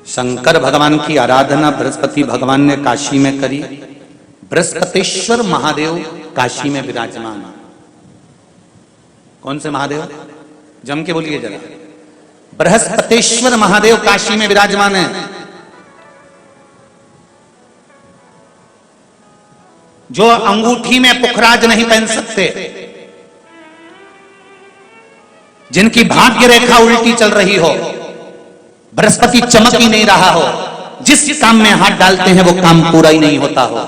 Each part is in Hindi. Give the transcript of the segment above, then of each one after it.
शंकर भगवान की आराधना बृहस्पति भगवान ने काशी में करी। बृहस्पतेश्वर महादेव काशी में विराजमान। कौन से महादेव? जम के बोलिए जरा। बृहस्पतेश्वर महादेव काशी में विराजमान है। जो अंगूठी में पुखराज नहीं पहन सकते, जिनकी भाग्य रेखा उल्टी चल रही हो, बृहस्पति चमक ही नहीं रहा हो, जिस काम में हाथ डालते हैं वो काम पूरा ही नहीं होता हो,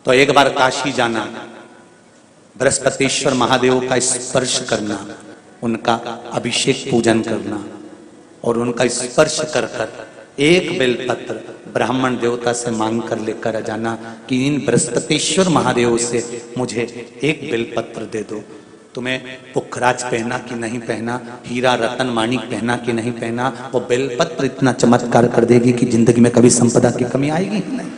तो एक बार काशी जाना, बृहस्पतेश्वर महादेव का स्पर्श करना, उनका अभिषेक पूजन करना और उनका स्पर्श कर कर एक बेलपत्र ब्राह्मण देवता से मांग कर लेकर आ जाना कि इन बृहस्पतेश्वर महादेव से मुझे एक बेलपत्र दे दो। तुम्हें पुखराज पहना कि नहीं पहना, हीरा रतन माणिक पहना कि नहीं पहना, वो बेलपत्र इतना चमत्कार कर देगी कि जिंदगी में कभी संपदा की कमी आएगी ही नहीं।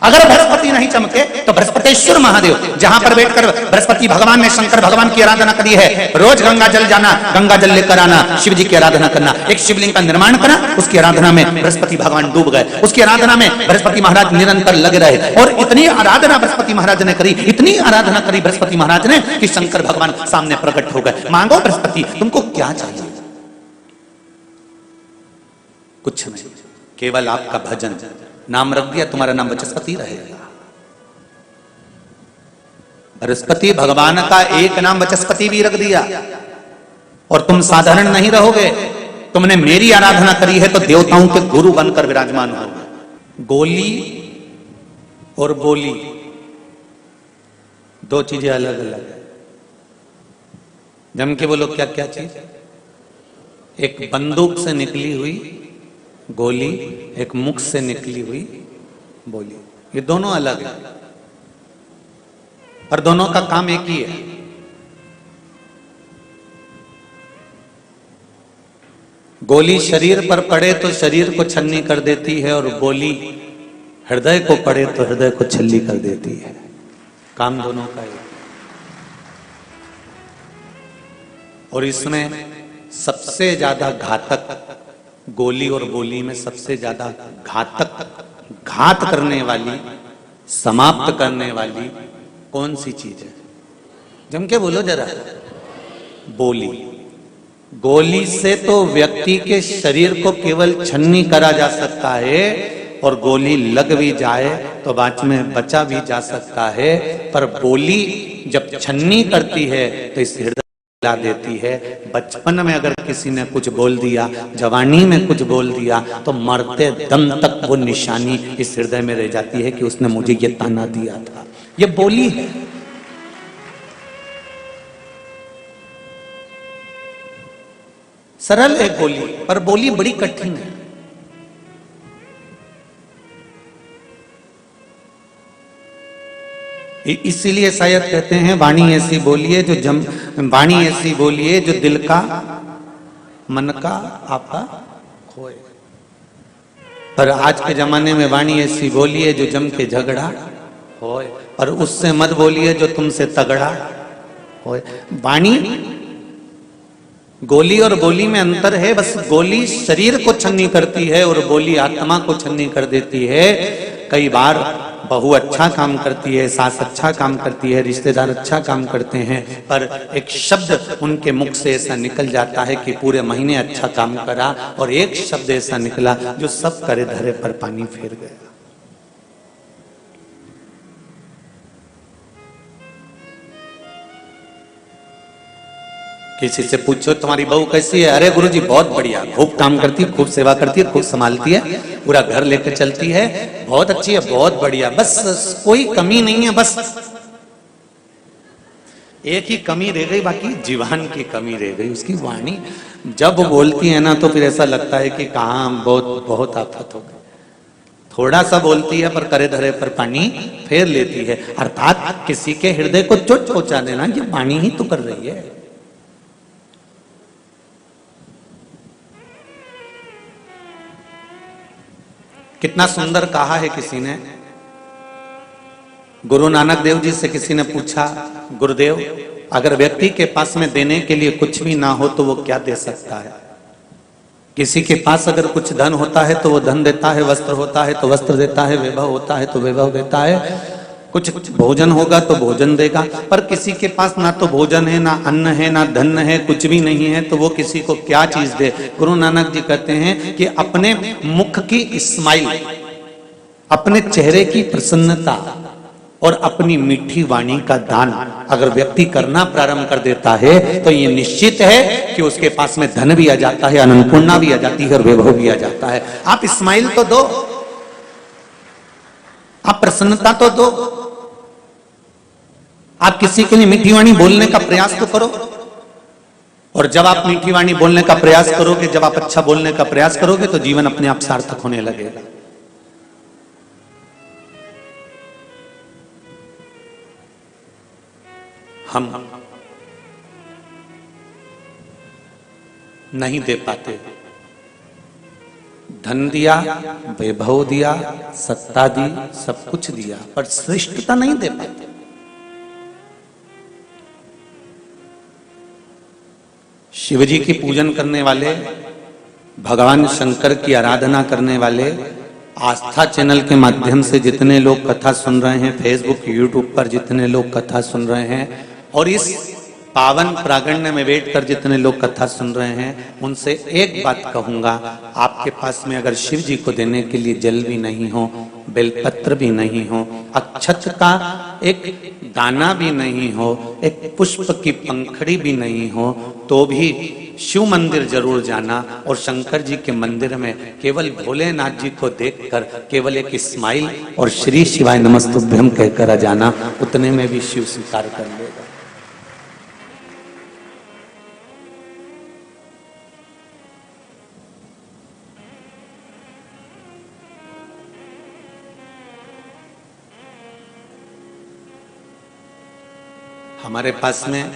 अगर बृहस्पति नहीं चमके तो बृहस्पतेश्वर महादेव, जहां पर बैठकर बृहस्पति भगवान ने शंकर भगवान की आराधना करी है, रोज गंगा जल जाना, गंगा जल लेकर आना, शिव जी की आराधना करना, एक शिवलिंग का निर्माण करा, उसकी आराधना में बृहस्पति भगवान डूब गए, उसकी आराधना में बृहस्पति महाराज निरंतर लगे रहे। और इतनी आराधना बृहस्पति महाराज ने करी, इतनी आराधना करी बृहस्पति महाराज ने कि शंकर भगवान सामने प्रकट हो गए। मांगो बृहस्पति, तुमको क्या चाहिए? कुछ नहीं, केवल आपका भजन। नाम रख दिया, तुम्हारा नाम बृहस्पति रहेगा। बृहस्पति भगवान का एक नाम बृहस्पति भी रख दिया और तुम साधारण नहीं रहोगे। तुमने मेरी आराधना करी है तो देवताओं के गुरु बनकर विराजमान होगे। गोली और बोली दो चीजें अलग अलग है। जम के बोलो क्या क्या चीज? एक बंदूक से निकली हुई गोली, एक मुख से निकली हुई बोली, ये दोनों अलग है पर दोनों का काम एक ही है। गोली शरीर पर पड़े तो शरीर को छन्नी कर देती है और बोली हृदय को पड़े तो हृदय को छल्ली कर देती है। काम दोनों का एक। और इसमें सबसे ज्यादा घातक गोली और बोली में सबसे ज्यादा घातक, घात करने वाली, समाप्त करने वाली कौन सी चीज है? जम के बोलो जरा। बोली। गोली से तो व्यक्ति के शरीर को केवल छन्नी करा जा सकता है और गोली लग भी जाए तो बाद में बचा भी जा सकता है, पर बोली जब छन्नी करती है तो इस हृदय देती है। बचपन में अगर किसी ने कुछ बोल दिया, जवानी में कुछ बोल दिया, तो मरते दम तक वो निशानी इस हृदय में रह जाती है कि उसने मुझे ये ताना दिया था। ये बोली है। सरल है बोली, पर बोली बड़ी कठिन है। इसीलिए शायद कहते हैं वाणी ऐसी बोलिए जो वाणी ऐसी बोलिए जो दिल का मन का आपा खोए। पर आज के जमाने में वाणी ऐसी बोलिए जो जम के झगड़ा होए, पर उससे मत बोलिए जो तुमसे तगड़ा होए। वाणी, गोली और बोली में अंतर है। बस गोली शरीर को छन्नी करती है और बोली आत्मा को छन्नी कर देती है। कई बार बहू अच्छा काम करती है, सास अच्छा काम करती है, रिश्तेदार अच्छा काम करते हैं, पर एक शब्द उनके मुख से ऐसा निकल जाता है कि पूरे महीने अच्छा काम करा, और एक शब्द ऐसा निकला जो सब करे धरे पर पानी फेर गया। किसी से पूछो तुम्हारी बहू कैसी है? अरे गुरुजी बहुत बढ़िया, खूब काम करती है, खूब सेवा करती है, खूब संभालती है, पूरा घर लेकर चलती है, बहुत अच्छी है, बहुत बढ़िया, बस कोई कमी नहीं है। बस एक ही कमी रह गई, बाकी जीवन की कमी रह गई, उसकी वाणी। जब वो बोलती है ना तो फिर ऐसा लगता है कि कहाँ बहुत बहुत आफत हो गई। थोड़ा सा बोलती है पर करे धरे पर पानी फेर लेती है। अर्थात किसी के हृदय को चोट पहुंचा देना ये वाणी ही तो कर रही है। कितना सुंदर कहा है किसी ने। गुरु नानक देव जी से किसी ने पूछा, गुरुदेव अगर व्यक्ति के पास में देने के लिए कुछ भी ना हो तो वो क्या दे सकता है? किसी के पास अगर कुछ धन होता है तो वो धन देता है, वस्त्र होता है तो वस्त्र देता है, वैभव होता है तो वैभव देता है, कुछ भोजन होगा तो भोजन देगा। पर किसी के पास ना तो भोजन है, ना अन्न है, ना धन है, कुछ भी नहीं है, तो वो किसी को क्या चीज दे। गुरु नानक जी कहते हैं कि अपने मुख की स्माइल, अपने चेहरे की प्रसन्नता और अपनी मीठी वाणी का दान अगर व्यक्ति करना प्रारंभ कर देता है तो ये निश्चित है कि उसके पास में धन भी आ जाता है, अन्नपूर्णा भी आ जाती है और वैभव भी आ जाता है। आप स्माइल तो दो, आप प्रसन्नता तो दो, आप किसी के लिए मीठी वाणी बोलने का प्रयास तो करो। और जब आप मीठी वाणी बोलने का प्रयास करोगे, जब आप अच्छा बोलने का प्रयास करोगे तो जीवन अपने आप सार्थक होने लगेगा। हम नहीं दे पाते, धन दिया, वैभव दिया, सत्ता दी, सब कुछ दिया, पर श्रेष्ठता नहीं दे पाते। शिवजी की पूजन करने वाले, भगवान शंकर की आराधना करने वाले, आस्था चैनल के माध्यम से जितने लोग कथा सुन रहे हैं, फेसबुक यूट्यूब पर जितने लोग कथा सुन रहे हैं, और इस पावन प्रांगण में बैठकर जितने लोग कथा सुन रहे हैं, उनसे एक बात कहूंगा, आपके पास में अगर शिव जी को देने के लिए जल भी नहीं हो, बेलपत्र भी नहीं हो, अक्षत का एक दाना भी नहीं हो, एक पुष्प की पंखड़ी भी नहीं हो, तो भी शिव मंदिर जरूर जाना और शंकर जी के मंदिर में केवल भोलेनाथ जी को देखकर केवल एक स्माइल और श्री शिवाय नमस्तुभ्यम कहकर आ जाना, उतने में भी शिव स्वीकार कर लेगा। हमारे पास में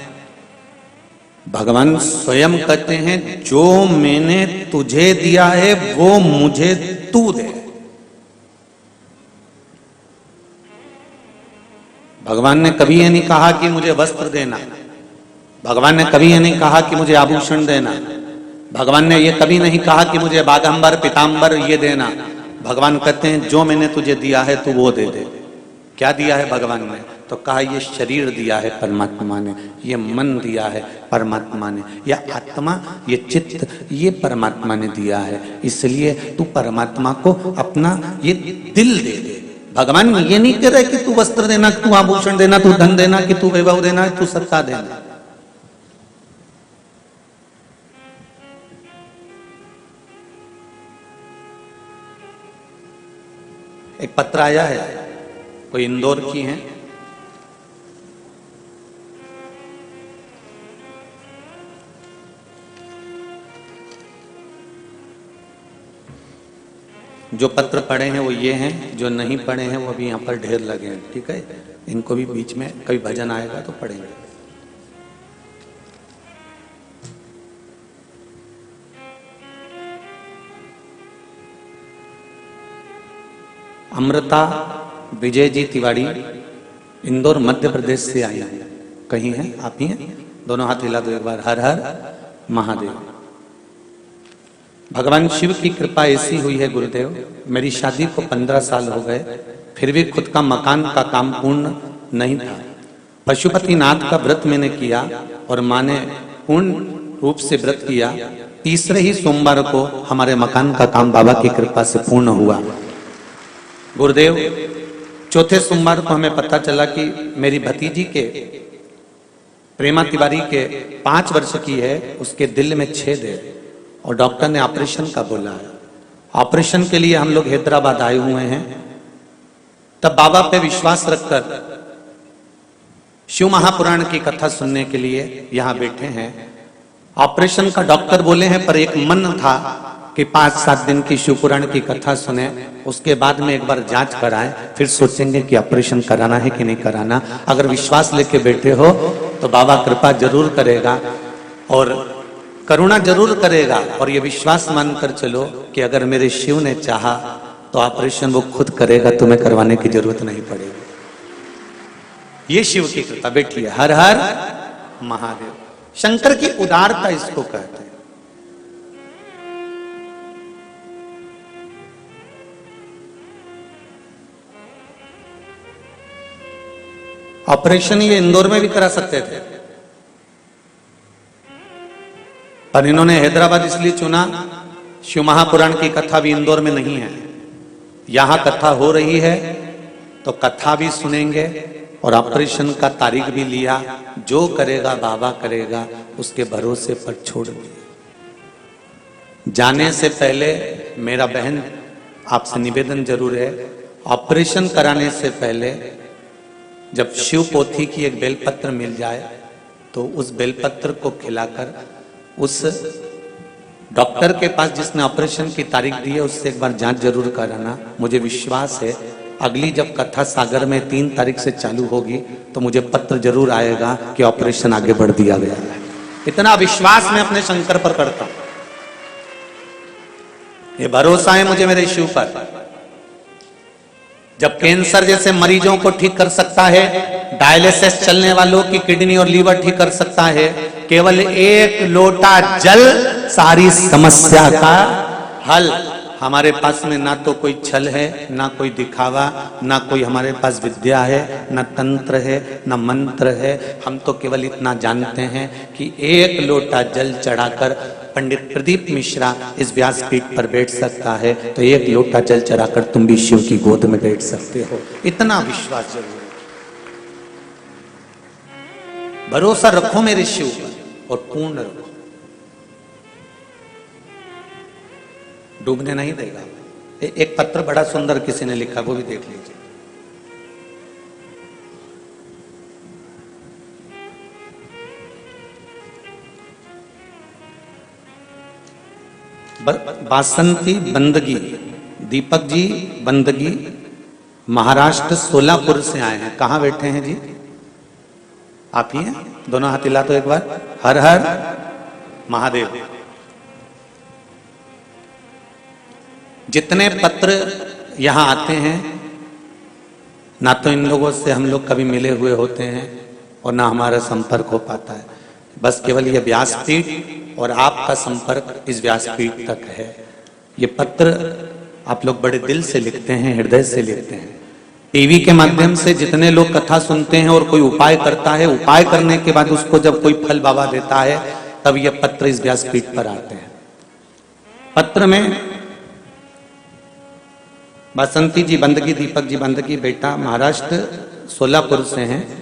भगवान स्वयं कहते हैं, जो मैंने तुझे दिया है वो मुझे तू दे। भगवान ने कभी ये नहीं कहा कि मुझे वस्त्र देना, भगवान ने कभी ये नहीं कहा कि मुझे आभूषण देना, भगवान ने ये कभी नहीं कहा कि मुझे बागंबर पीतांबर ये देना। भगवान कहते हैं, जो मैंने तुझे दिया है तू वो दे दे। क्या दिया है भगवान ने? तो कहा ये शरीर दिया है परमात्मा ने, ये मन दिया है परमात्मा ने, या आत्मा, ये चित्त, ये परमात्मा ने दिया है। इसलिए तू परमात्मा को अपना ये दिल दे दे। भगवान ये नहीं कह रहे कि तू वस्त्र देना, कि तू आभूषण देना, तू धन देना, कि तू वैभव देना, तू सत्ता देना। एक पत्र आया है, कोई इंदौर की है, जो पत्र पढ़े हैं वो ये हैं, जो नहीं पढ़े हैं वो अभी यहाँ पर ढेर लगे हैं। ठीक है, इनको भी बीच में कभी भजन आएगा तो पढ़ेंगे। अमृता विजय जी तिवारी, इंदौर मध्य प्रदेश से आई हैं। कहीं हैं? आप ही हैं? दोनों हाथ हिला दो एक बार। हर हर महादेव। भगवान शिव की कृपा ऐसी हुई है गुरुदेव, मेरी शादी को 15 साल हो गए, फिर भी खुद का मकान का काम पूर्ण नहीं था। पशुपतिनाथ का व्रत मैंने किया और माँ ने पूर्ण रूप से व्रत किया। तीसरे ही सोमवार को हमारे मकान का काम बाबा की कृपा से पूर्ण हुआ। गुरुदेव, चौथे सोमवार को हमें पता चला कि मेरी भतीजी के, प्रेमा तिवारी के 5 वर्ष की है, उसके दिल में छेद है और डॉक्टर ने ऑपरेशन का बोला है। ऑपरेशन के लिए हम लोग हैदराबाद आए हुए हैं। तब बाबा पे विश्वास रखकर शिव महापुराण की कथा सुनने के लिए यहाँ बैठे हैं। ऑपरेशन का डॉक्टर बोले हैं, पर एक मन था कि 5-7 दिन की शिव पुराण की कथा सुने, उसके बाद में एक बार जांच कराएं, फिर सोचेंगे कि ऑपरेशन कराना है कि नहीं कराना। अगर विश्वास लेके बैठे हो तो बाबा कृपा जरूर करेगा और करुणा जरूर करेगा। और ये विश्वास मानकर चलो कि अगर मेरे शिव ने चाहा तो ऑपरेशन वो खुद करेगा, तुम्हें करवाने की जरूरत नहीं पड़ेगी। ये शिव की कृपा। बैठिए। हर हर महादेव। शंकर की उदारता इसको कहते हैं। ऑपरेशन ये इंदौर में भी करा सकते थे, पर इन्होंने हैदराबाद इसलिए चुना, शिव महापुराण की कथा भी इंदौर में नहीं है, यहां कथा हो रही है तो कथा भी सुनेंगे और ऑपरेशन का तारीख भी लिया। जो करेगा बाबा करेगा, उसके भरोसे पर छोड़ दिया। जाने से पहले मेरा बहन आपसे निवेदन जरूर है, ऑपरेशन कराने से पहले जब शिव पोथी की एक बेलपत्र मिल जाए तो उस बेलपत्र को खिलाकर उस डॉक्टर के पास जिसने ऑपरेशन की तारीख दी है उससे एक बार जांच जरूर कराना। मुझे विश्वास है अगली जब कथा सागर में 3 तारीख से चालू होगी तो मुझे पत्र जरूर आएगा कि ऑपरेशन आगे बढ़ दिया गया है। इतना विश्वास मैं अपने शंकर पर करता हूं, ये भरोसा है मुझे मेरे शिव पर। जब कैंसर जैसे मरीजों को ठीक कर सकता है, डायलिसिस चलने वालों की किडनी और लीवर ठीक कर सकता है, केवल 1 लोटा जल सारी समस्या का हल। हमारे पास में ना तो कोई छल है, ना कोई दिखावा, ना कोई हमारे पास विद्या है, ना तंत्र है, ना मंत्र है। हम तो केवल इतना जानते हैं कि 1 लोटा जल चढ़ाकर पंडित प्रदीप मिश्रा इस व्यासपीठ पर बैठ सकता है, तो 1 लोटा जल चढ़ाकर तुम भी शिव की गोद में बैठ सकते हो। इतना विश्वास जरूर है। भरोसा रखो मेरे शिव पर और पूर्ण रखो, डूबने नहीं देगा। एक पत्र बड़ा सुंदर किसी ने लिखा, वो भी देख लीजिए। बासंती बंदगी, दीपक जी बंदगी, महाराष्ट्र सोलापुर से आए हैं। कहां बैठे हैं जी? आप ही हैं? दोनों हाथ हिला तो एक बार। हर हर महादेव। जितने पत्र यहां आते हैं, ना तो इन लोगों से हम लोग कभी मिले हुए होते हैं और ना हमारा संपर्क हो पाता है। बस केवल ये व्यासपीठ और आपका संपर्क इस व्यासपीठ तक है। ये पत्र आप लोग बड़े दिल से लिखते हैं, हृदय से लिखते हैं। टीवी के माध्यम से जितने लोग कथा सुनते हैं और कोई उपाय करता है, उपाय करने के बाद उसको जब कोई फल बाबा देता है, तब ये पत्र इस व्यासपीठ पर आते हैं। पत्र में बसंती जी बंदगी, दीपक जी बंदगी बेटा महाराष्ट्र सोलापुर से हैं।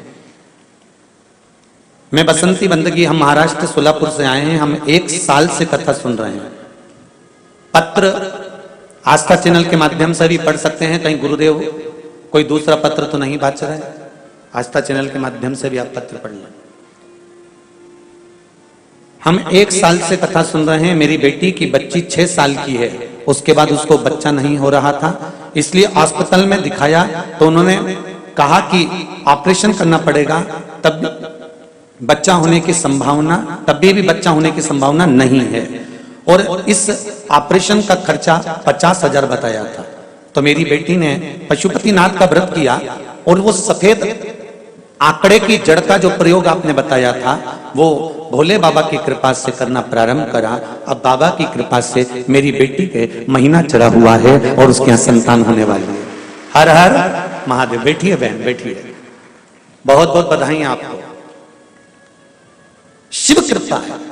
मैं बसंती बंदगी, हम महाराष्ट्र सोलापुर से आए हैं। हम 1 साल से कथा सुन रहे हैं। पत्र आस्था चैनल के माध्यम से भी पढ़ सकते हैं। कहीं गुरुदेव कोई दूसरा पत्र तो नहीं बात रहे, आस्था चैनल के माध्यम से भी आप पत्र पढ़ लें। हम 1 साल से कथा सुन रहे हैं। मेरी बेटी की बच्ची 6 साल की है, उसके बाद उसको बच्चा नहीं हो रहा था, इसलिए अस्पताल में दिखाया तो उन्होंने कहा कि ऑपरेशन करना पड़ेगा, तब बच्चा होने की संभावना, तब भी बच्चा होने की संभावना नहीं है। और इस ऑपरेशन का खर्चा 50,000 बताया था। तो मेरी बेटी ने पशुपतिनाथ का व्रत किया और वो सफेद आंकड़े की जड़ का जो प्रयोग आपने बताया था, वो भोले बाबा की कृपा से करना प्रारंभ करा। अब बाबा की कृपा से मेरी बेटी के महीना चढ़ा हुआ है और उसके यहाँ संतान होने वाली है। हर हर महादेव। बैठिए बहन, बैठिए। बहुत बहुत बधाई आपको। शिव कृपा है।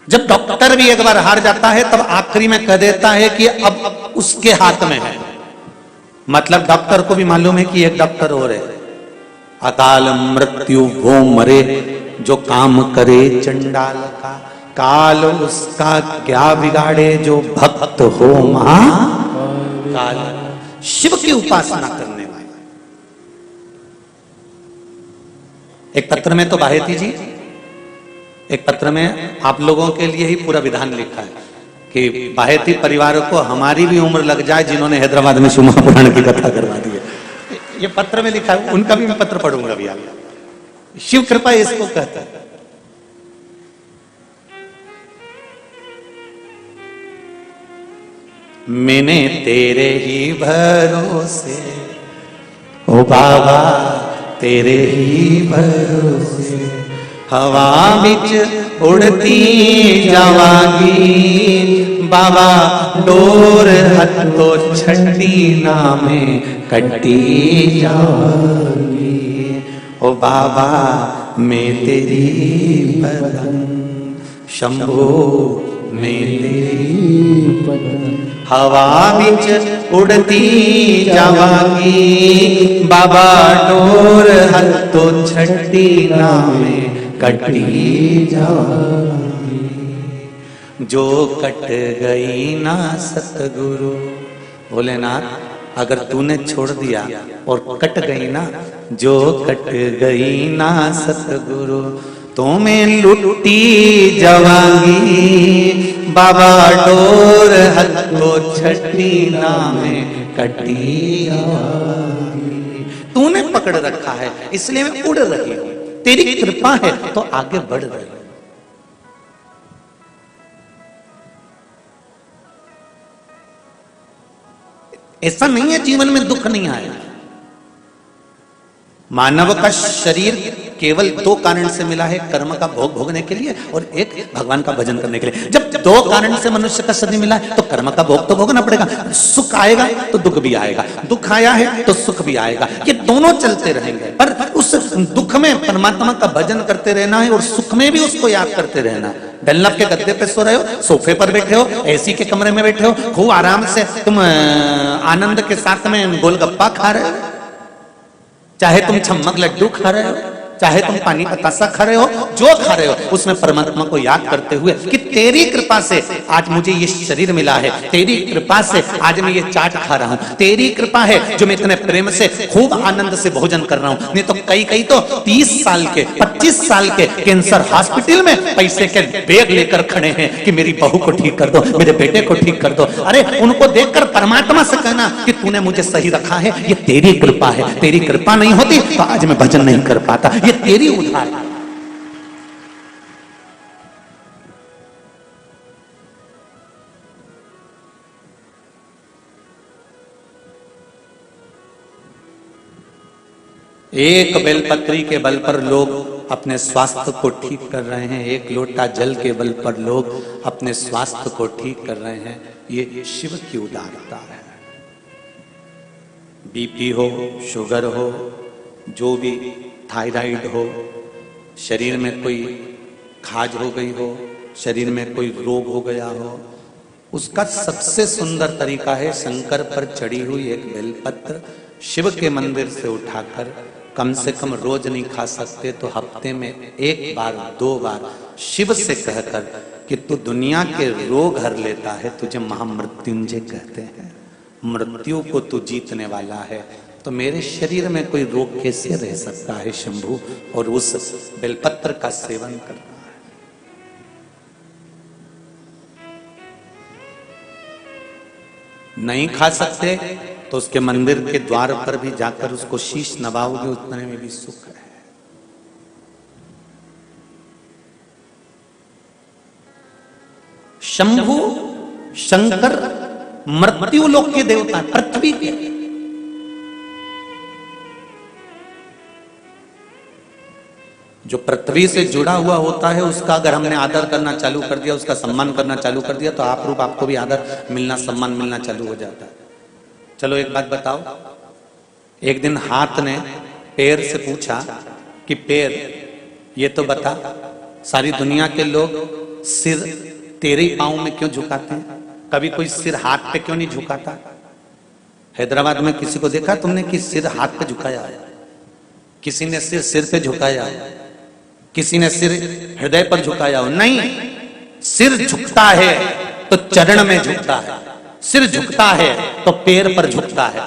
जब डॉक्टर भी एक बार हार जाता है, तब आखिरी में कह देता है कि अब उसके हाथ में है। मतलब डॉक्टर को भी मालूम है कि एक डॉक्टर और है। अकाल मृत्यु वो मरे जो काम करे चंडाल का, काल उसका क्या बिगाड़े जो भक्त हो महाकाल। शिव की उपासना करने वाले। एक पत्र में तो बाहेती जी, एक पत्र में आप लोगों के लिए ही पूरा विधान लिखा है कि बाहेती परिवार को हमारी भी उम्र लग जाए जिन्होंने हैदराबाद में शिव महापुराण की कथा करवा दी है। ये पत्र में लिखा है, उनका भी मैं पत्र पढ़ूंगा भी। आप शिव कृपा इसको कहता है। मैंने तेरे ही भरोसे ओ बाबा, तेरे ही भरोसे हवा बिच उड़ती जावांगी, बाबा डोर हतो छठी नामे कटी जाऊंगी। ओ बाबा मैं तेरी बदन शंभो मैं तेरी बदन हवा बिच उड़ती जावांगी। बाबा डोर हतो छठी नामे कटी जावांगी। जो कट गई ना सतगुरु, भोलेनाथ अगर तूने छोड़ दिया और कट गई ना, जो कट गई ना सतगुरु तो मैं लुटी जावांगी। बाबा डोर हतो छठी नामे कटी जावांगी। तूने पकड़ रखा है इसलिए मैं उड़ रही हूं, तेरी कृपा है तो आगे बढ़ रही हूं। ऐसा नहीं है जीवन में दुख नहीं आएगा। मानव का शरीर केवल दो कारण से मिला है, कर्म का भोग भोगने के लिए और एक भगवान का भजन करने के लिए। जब दो कारण से मनुष्य का शरीर मिला है तो कर्म का भोग तो भोगना पड़ेगा। सुख आएगा तो दुख भी आएगा, दुख आया है तो सुख भी आएगा, ये दोनों चलते रहेंगे। पर उस दुख में परमात्मा का भजन करते रहना है और सुख में भी उसको याद करते रहना है। डल्लब के गद्दे पे सो रहे हो, सोफे पर बैठे हो, एसी के कमरे में बैठे हो, खूब आराम से तुम आनंद के साथ में गोलगप्पा खा रहे हो, चाहे तुम छम्मक लड्डू खा रहे हो, चाहे तुम पानी बतासा खा रहे हो, जो खा रहे हो उसमें परमात्मा को याद करते हुए कि तेरी कृपा से आज मुझे ये शरीर मिला है, तेरी कृपा से आज मैं ये चाट खा रहा हूं, तेरी कृपा है जो मैं इतने प्रेम से खूब आनंद से भोजन कर रहा हूं। नहीं तो कई तो 30 साल के 25 साल के कैंसर हॉस्पिटल में पैसे के बैग लेकर खड़े हैं कि मेरी बहू को ठीक कर दो, मेरे बेटे को ठीक कर दो। अरे उनको देखकर परमात्मा से कहना कि तूने मुझे सही रखा है, ये तेरी कृपा है, तेरी कृपा नहीं होती तो आज मैं भजन नहीं कर पाता, ये तेरी उधार। एक बेलपत्री के बल पर लोग अपने स्वास्थ्य को ठीक कर रहे हैं, एक लोटा जल के बल पर लोग अपने स्वास्थ्य को ठीक कर रहे हैं। ये शिव की उदारता है। बीपी हो, शुगर हो, जो भी थायराइड हो, शरीर में कोई खाज हो गई हो, शरीर में कोई रोग हो गया हो, उसका सबसे सुंदर तरीका है शंकर पर चढ़ी हुई एक बेलपत्र शिव के मंदिर से उठाकर, कम से कम रोज नहीं खा सकते तो हफ्ते में एक बार 2 बार शिव से कहकर कि तू दुनिया के रोग हर लेता है, तुझे महामृत्युंजय कहते हैं, मृत्यु को तू जीतने वाला है, तो मेरे शरीर में कोई रोग कैसे रह सकता है शंभू। और उस बेलपत्र का सेवन करना है। नहीं खा सकते तो उसके मंदिर के द्वार पर भी जाकर उसको शीश नवाओगे, उतने में भी सुख है। शंभू शंकर मृत्यु लोक के देवता, पृथ्वी के। जो पृथ्वी से जुड़ा हुआ होता है उसका अगर हमने आदर करना चालू कर दिया, उसका सम्मान करना चालू कर दिया, तो आप रूप आपको भी आदर मिलना, सम्मान मिलना चालू हो जाता है। चलो एक बात बताओ, एक दिन हाथ ने पैर से पूछा कि पैर ये तो बता, सारी दुनिया के लोग सिर तेरे ही पांव में क्यों झुकाते हैं, कभी कोई सिर हाथ पे क्यों नहीं झुकाता? हैदराबाद में किसी को देखा तुमने कि सिर हाथ पे झुकाया? किसी ने सिर पे झुकाया, किसी ने सिर हृदय पर झुकाया हो? नहीं, सिर झुकता है तो चरण में झुकता है, सिर झुकता है तो पैर पर झुकता है,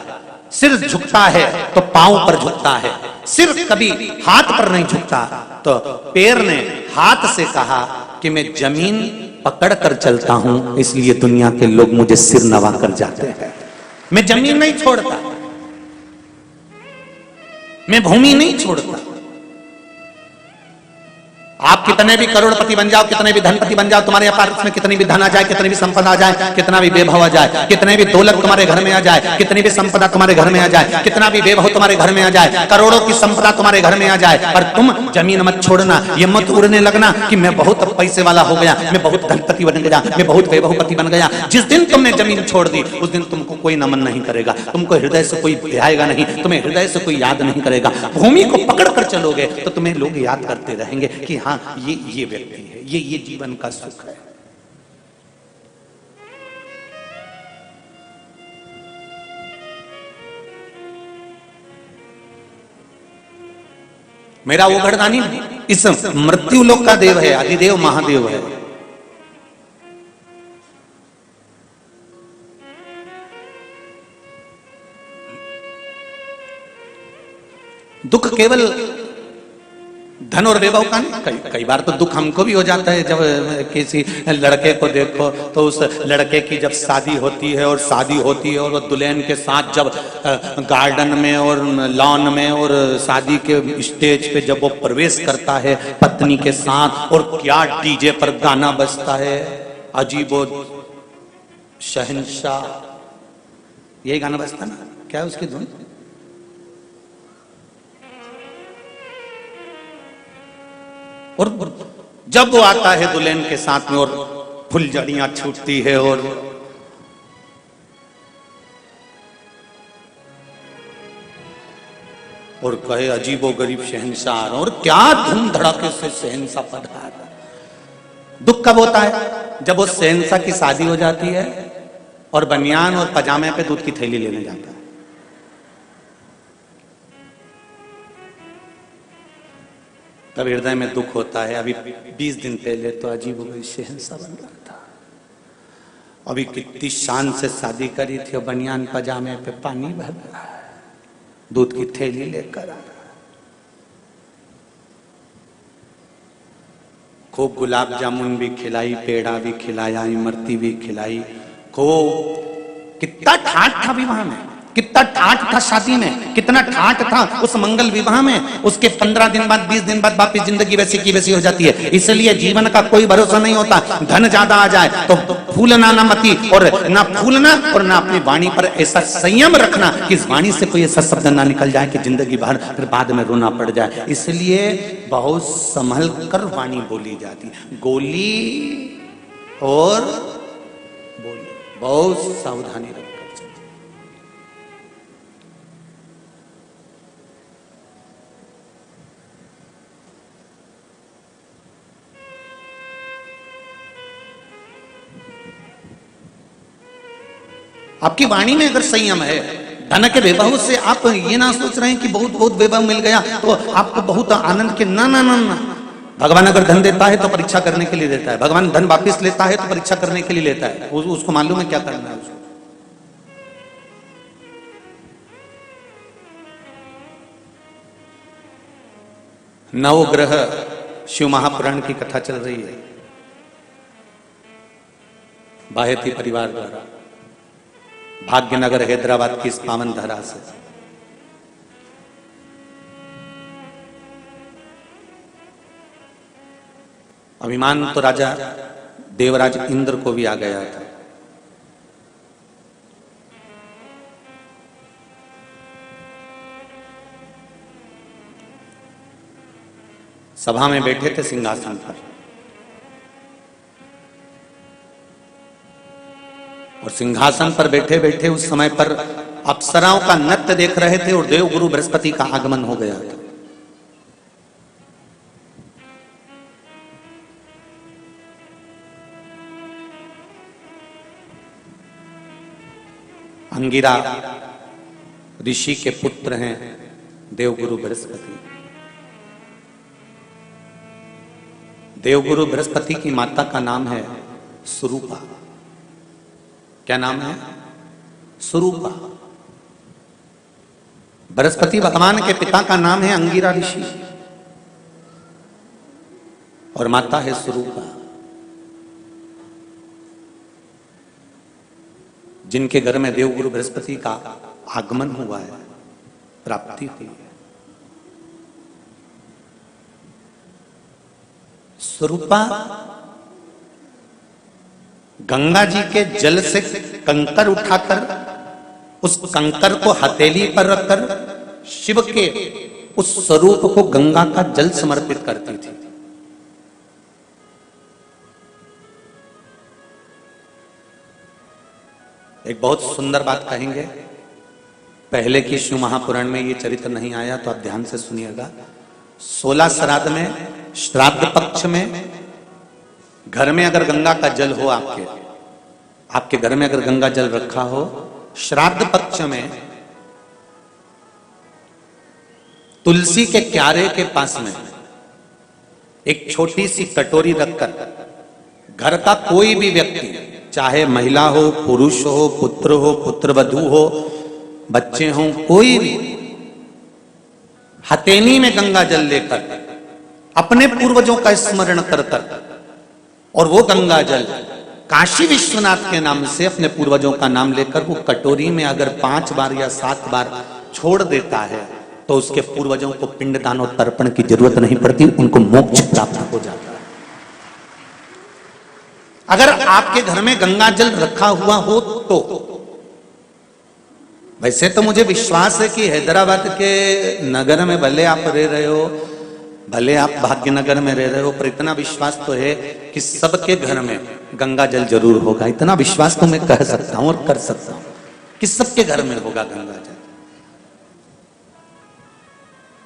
सिर झुकता है तो पांव पर झुकता है, सिर कभी हाथ पर नहीं झुकता। तो पैर ने हाथ से कहा कि मैं जमीन पकड़ कर चलता हूं, इसलिए दुनिया के लोग मुझे सिर नवा कर जाते हैं। मैं जमीन नहीं छोड़ता, मैं भूमि नहीं छोड़ता। आप कितने भी करोड़पति बन जाओ, कितने भी धनपति बन जाओ, तुम्हारे पास में कितनी भी धन आ जाए, कितनी भी संपदा आ जाए, कितना भी वैभव आ जाए, कितने भी दौलत तुम्हारे घर में आ जाए, कितनी भी संपदा तुम्हारे घर में आ जाए, कितना भी वैभव तुम्हारे घर में आ जाए, करोड़ों की संपदा तुम्हारे घर में आ जाए, पर तुम जमीन मत छोड़ना, ये मत उड़ने लगना कि मैं बहुत पैसे वाला हो गया, मैं बहुत धनपति बन गया, मैं बहुत वैभवपति बन गया। जिस दिन तुमने जमीन छोड़ दी उस दिन तुमको कोई नमन नहीं करेगा, तुमको हृदय से कोई ध्याएगा नहीं, तुम्हें हृदय से कोई याद नहीं करेगा। भूमि को पकड़ कर चलोगे तो तुम्हें लोग याद करते रहेंगे कि हाँ ये व्यक्ति है, ये जीवन का सुख है। मेरा वो घरदानी इस मृत्यु लोक का देव है, अधिदेव महादेव है। दुख केवल धन और वैभव का नहीं, कई बार तो दुख हमको भी हो जाता है। जब किसी लड़के को देखो तो उस लड़के की जब शादी होती है और वो दुल्हन के साथ जब गार्डन में और लॉन में और शादी के स्टेज पे जब वो प्रवेश करता है पत्नी के साथ, और क्या डीजे पर गाना बजता है, अजीबो शहंशाह, यही गाना बजता ना, क्या है उसकी धुन? और जब वो आता है दुल्हन के साथ में और फुलझड़ियां छूटती है और कहे अजीबो गरीब शहंशाह, और क्या धूम धड़ाके से शहंशाह पधारा। दुख कब होता है? जब वो शहंशाह की शादी हो जाती है और बनियान और पजामे पे दूध की थैली लेने जाता है। तब हृदय में दुख होता है। अभी 20 दिन पहले तो अजीब हो गई, शहंशाह बन रहा था, अभी कितनी शान से शादी करी थी और बनियान पजामे पे पानी भर रहा है, दूध की थैली लेकर आ रहा है। खूब गुलाब जामुन भी खिलाई, पेड़ा भी खिलाया, इमरती भी खिलाई, खूब कितना ठाठ था विवाह में, कितना ठाठ था शादी में, कितना ठाठ था उस मंगल विवाह में। उसके 15 दिन बाद 20 दिन बाद वापिस जिंदगी वैसी की वैसी हो जाती है। इसलिए जीवन का कोई भरोसा नहीं होता। धन ज्यादा आ जाए तो फूलना ना मती, और ना फूलना और ना अपनी वाणी पर ऐसा संयम रखना कि इस वाणी से कोई ऐसा शब्द ना निकल जाए कि जिंदगी भर फिर बाद में रोना पड़ जाए। इसलिए बहुत संभल कर वाणी बोली जाती, गोली और बोली बहुत सावधानी रखकर। आपकी वाणी में अगर संयम है, धन के वैभव से आप ये ना सोच रहे हैं कि बहुत बहुत वैभव मिल गया तो आपको बहुत आनंद के, ना ना ना ना। भगवान अगर धन देता है तो परीक्षा करने के लिए देता है, भगवान धन वापिस लेता है तो परीक्षा करने के लिए लेता है। उसको मालूम है क्या करना है उसको। नवग्रह शिव महापुराण की कथा चल रही है बाहेती परिवार द्वारा, भाग्यनगर हैदराबाद की इस पावन धरा से। अभिमान तो राजा देवराज इंद्र को भी आ गया था। सभा में बैठे थे सिंहासन पर, और सिंहासन पर बैठे बैठे उस समय पर अप्सराओं का नृत्य देख रहे थे और देवगुरु बृहस्पति का आगमन हो गया था। अंगिरा ऋषि के पुत्र हैं देवगुरु बृहस्पति। देवगुरु बृहस्पति की माता का नाम है सुरूपा। क्या नाम है? सुरूपा। बृहस्पति भगवान के पिता का नाम है अंगिरा ऋषि और माता है सुरूपा। जिनके घर में देवगुरु बृहस्पति का आगमन हुआ है, प्राप्ति हुई है। स्वरूपा गंगा जी के जल से कंकर उठाकर उस कंकर को हथेली पर रखकर शिव के उस स्वरूप को गंगा का जल समर्पित करती थी। एक बहुत सुंदर बात कहेंगे, पहले की शिव महापुराण में ये चरित्र नहीं आया तो आप ध्यान से सुनिएगा। 16 श्राद्ध में, श्राद्ध पक्ष में घर में अगर गंगा का जल हो, आपके घर में अगर गंगा जल रखा हो, श्राद्ध पक्ष में तुलसी के क्यारे के पास में एक छोटी सी कटोरी रखकर घर का कोई भी व्यक्ति, चाहे महिला हो, पुरुष हो, पुत्रवधू हो, बच्चे हों, कोई भी हथेली में गंगा जल लेकर अपने पूर्वजों का स्मरण कर और वो गंगा जल काशी विश्वनाथ के नाम से अपने पूर्वजों का नाम लेकर वो कटोरी में अगर 5 बार या 7 बार छोड़ देता है तो उसके पूर्वजों को पिंडदान और तर्पण की जरूरत नहीं पड़ती, उनको मोक्ष प्राप्त हो जाता है। अगर आपके घर में गंगा जल रखा हुआ हो तो वैसे तो मुझे विश्वास है कि हैदराबाद के नगर में भले आप रह रहे हो, भले आप भाग्यनगर में रह रहे हो, पर इतना विश्वास तो है कि सबके घर में गंगा जल जरूर होगा। इतना विश्वास तो मैं कह सकता हूं और कर सकता हूं कि सबके घर में होगा गंगा जल।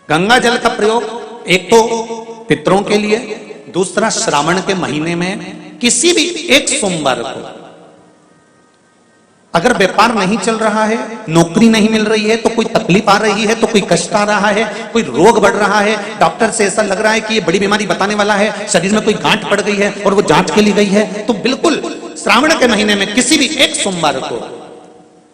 गंगा जल का प्रयोग एक तो पितरों के लिए, दूसरा श्रावण के महीने में किसी भी एक सोमवार को अगर व्यापार नहीं चल रहा है, नौकरी नहीं मिल रही है, तो कोई तकलीफ आ रही है, तो कोई कष्ट आ रहा है, कोई रोग बढ़ रहा है, डॉक्टर से ऐसा लग रहा है कि ये बड़ी बीमारी बताने वाला है, शरीर में कोई गांठ पड़ गई है और वो जांच के लिए गई है, तो बिल्कुल श्रावण के महीने में किसी भी एक सोमवार को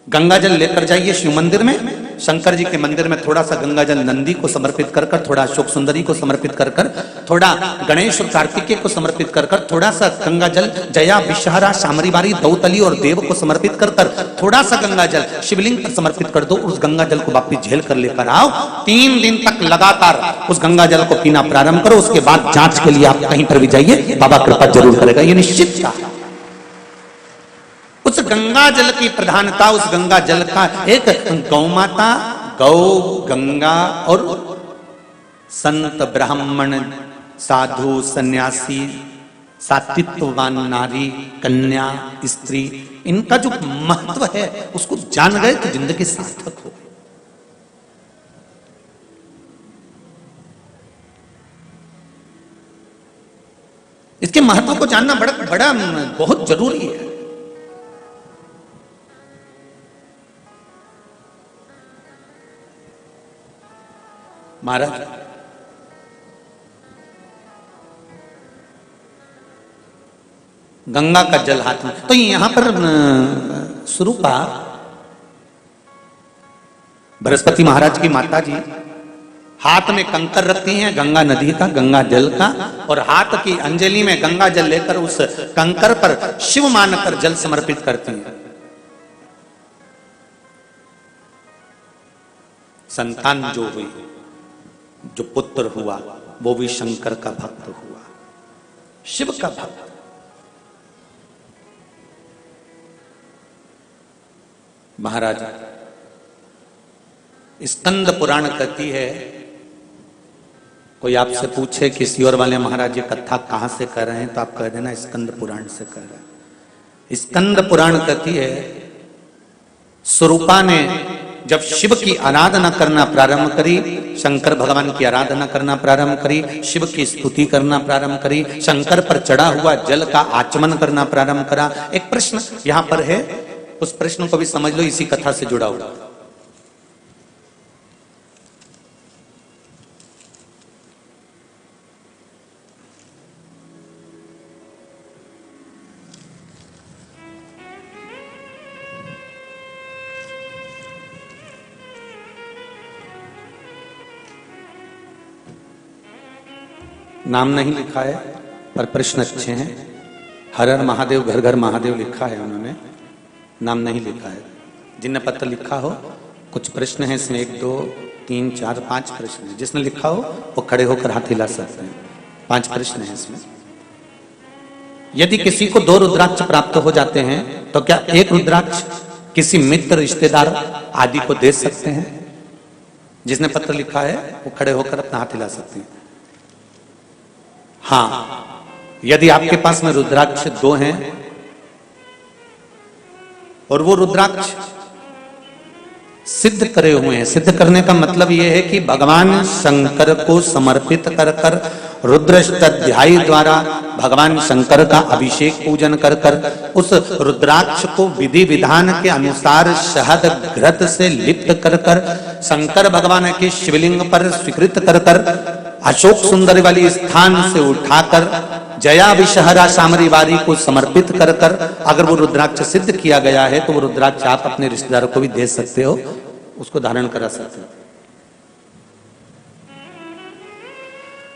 गंगा जल लेकर जाइए शिव मंदिर में। शंकर जी के मंदिर में थोड़ा सा गंगा जल नंदी को समर्पित कर कर, थोड़ा अशोक सुंदरी को समर्पित कर कर, थोड़ा गणेश और कार्तिकेय को समर्पित कर कर, थोड़ा सा गंगा जल जया, विषहरा, शामरीबारी, दौतली और देव को समर्पित कर कर, थोड़ा सा गंगा जल शिवलिंग पर समर्पित कर दो। उस गंगा जल को वापिस झेल कर लेकर आओ। 3 दिन तक लगातार उस गंगा जल को पीना प्रारंभ करो। उसके बाद जांच के लिए आप कहीं पर भी जाइए, बाबा कृपा जरूर करेगा, ये निश्चित था। उस गंगा जल की प्रधानता, उस गंगा जल का एक गौ माता, गौ, गंगा और संत, ब्राह्मण, साधु, सन्यासी, सात्वित्ववान नारी, कन्या, स्त्री, इनका जो महत्व है उसको जान गए तो जिंदगी सार्थक हो। इसके महत्व को जानना बड़ा बहुत जरूरी है। महाराज गंगा का जल हाथ में, तो यहां पर स्वरूपा बृहस्पति महाराज की माता जी हाथ में कंकर रखती हैं गंगा नदी का, गंगा जल का, और हाथ की अंजलि में गंगा जल लेकर उस कंकर पर शिव मानकर जल समर्पित करती हैं। संतान जो हुई, जो पुत्र हुआ, वो भी शंकर का भक्त हुआ, शिव का भक्त। महाराज स्कंद पुराण कहती है, कोई आपसे पूछे कि सियोर वाले महाराज ये कथा कहां से कर रहे हैं, तो आप कह देना स्कंद पुराण से कर रहे हैं। स्कंद पुराण कहती है स्वरूपा ने जब शिव की आराधना करना प्रारंभ करी, शंकर भगवान की आराधना करना प्रारंभ करी, शिव की स्तुति करना प्रारंभ करी, शंकर पर चढ़ा हुआ जल का आचमन करना प्रारंभ करा। एक प्रश्न यहां पर है, उस प्रश्न को भी समझ लो, इसी कथा से जुड़ा हुआ। नाम नहीं लिखा है पर प्रश्न अच्छे हैं। हर हर महादेव, घर घर महादेव लिखा है उन्होंने, नाम नहीं लिखा है। जिनने पत्र लिखा हो, कुछ प्रश्न हैं इसमें, 1 2 3 4 5 प्रश्न है। जिसने लिखा हो वो खड़े होकर हाथ हिला सकते हैं। 5 प्रश्न हैं इसमें। यदि किसी को 2 रुद्राक्ष प्राप्त हो जाते हैं तो क्या एक रुद्राक्ष किसी मित्र, रिश्तेदार आदि को दे सकते हैं? जिसने पत्र लिखा है वो खड़े होकर अपना हाथ हिला सकते हैं। हाँ, यदि आपके पास में रुद्राक्ष 2 हैं और वो रुद्राक्ष सिद्ध करे हुए हैं, सिद्ध करने का मतलब यह है कि भगवान शंकर को समर्पित कर कर रुद्राष्टाध्यायी द्वारा भगवान शंकर का अभिषेक पूजन कर कर उस रुद्राक्ष को विधि विधान के अनुसार शहद घृत से लिप्त कर कर शंकर भगवान के शिवलिंग पर स्वीकृत कर कर अशोक सुंदरी वाली स्थान से उठाकर जया विषहरा सामरी वारी को समर्पित कर कर अगर वो रुद्राक्ष सिद्ध किया गया है तो वो रुद्राक्ष आप अपने रिश्तेदारों को भी दे सकते हो, उसको धारण करा सकते हो।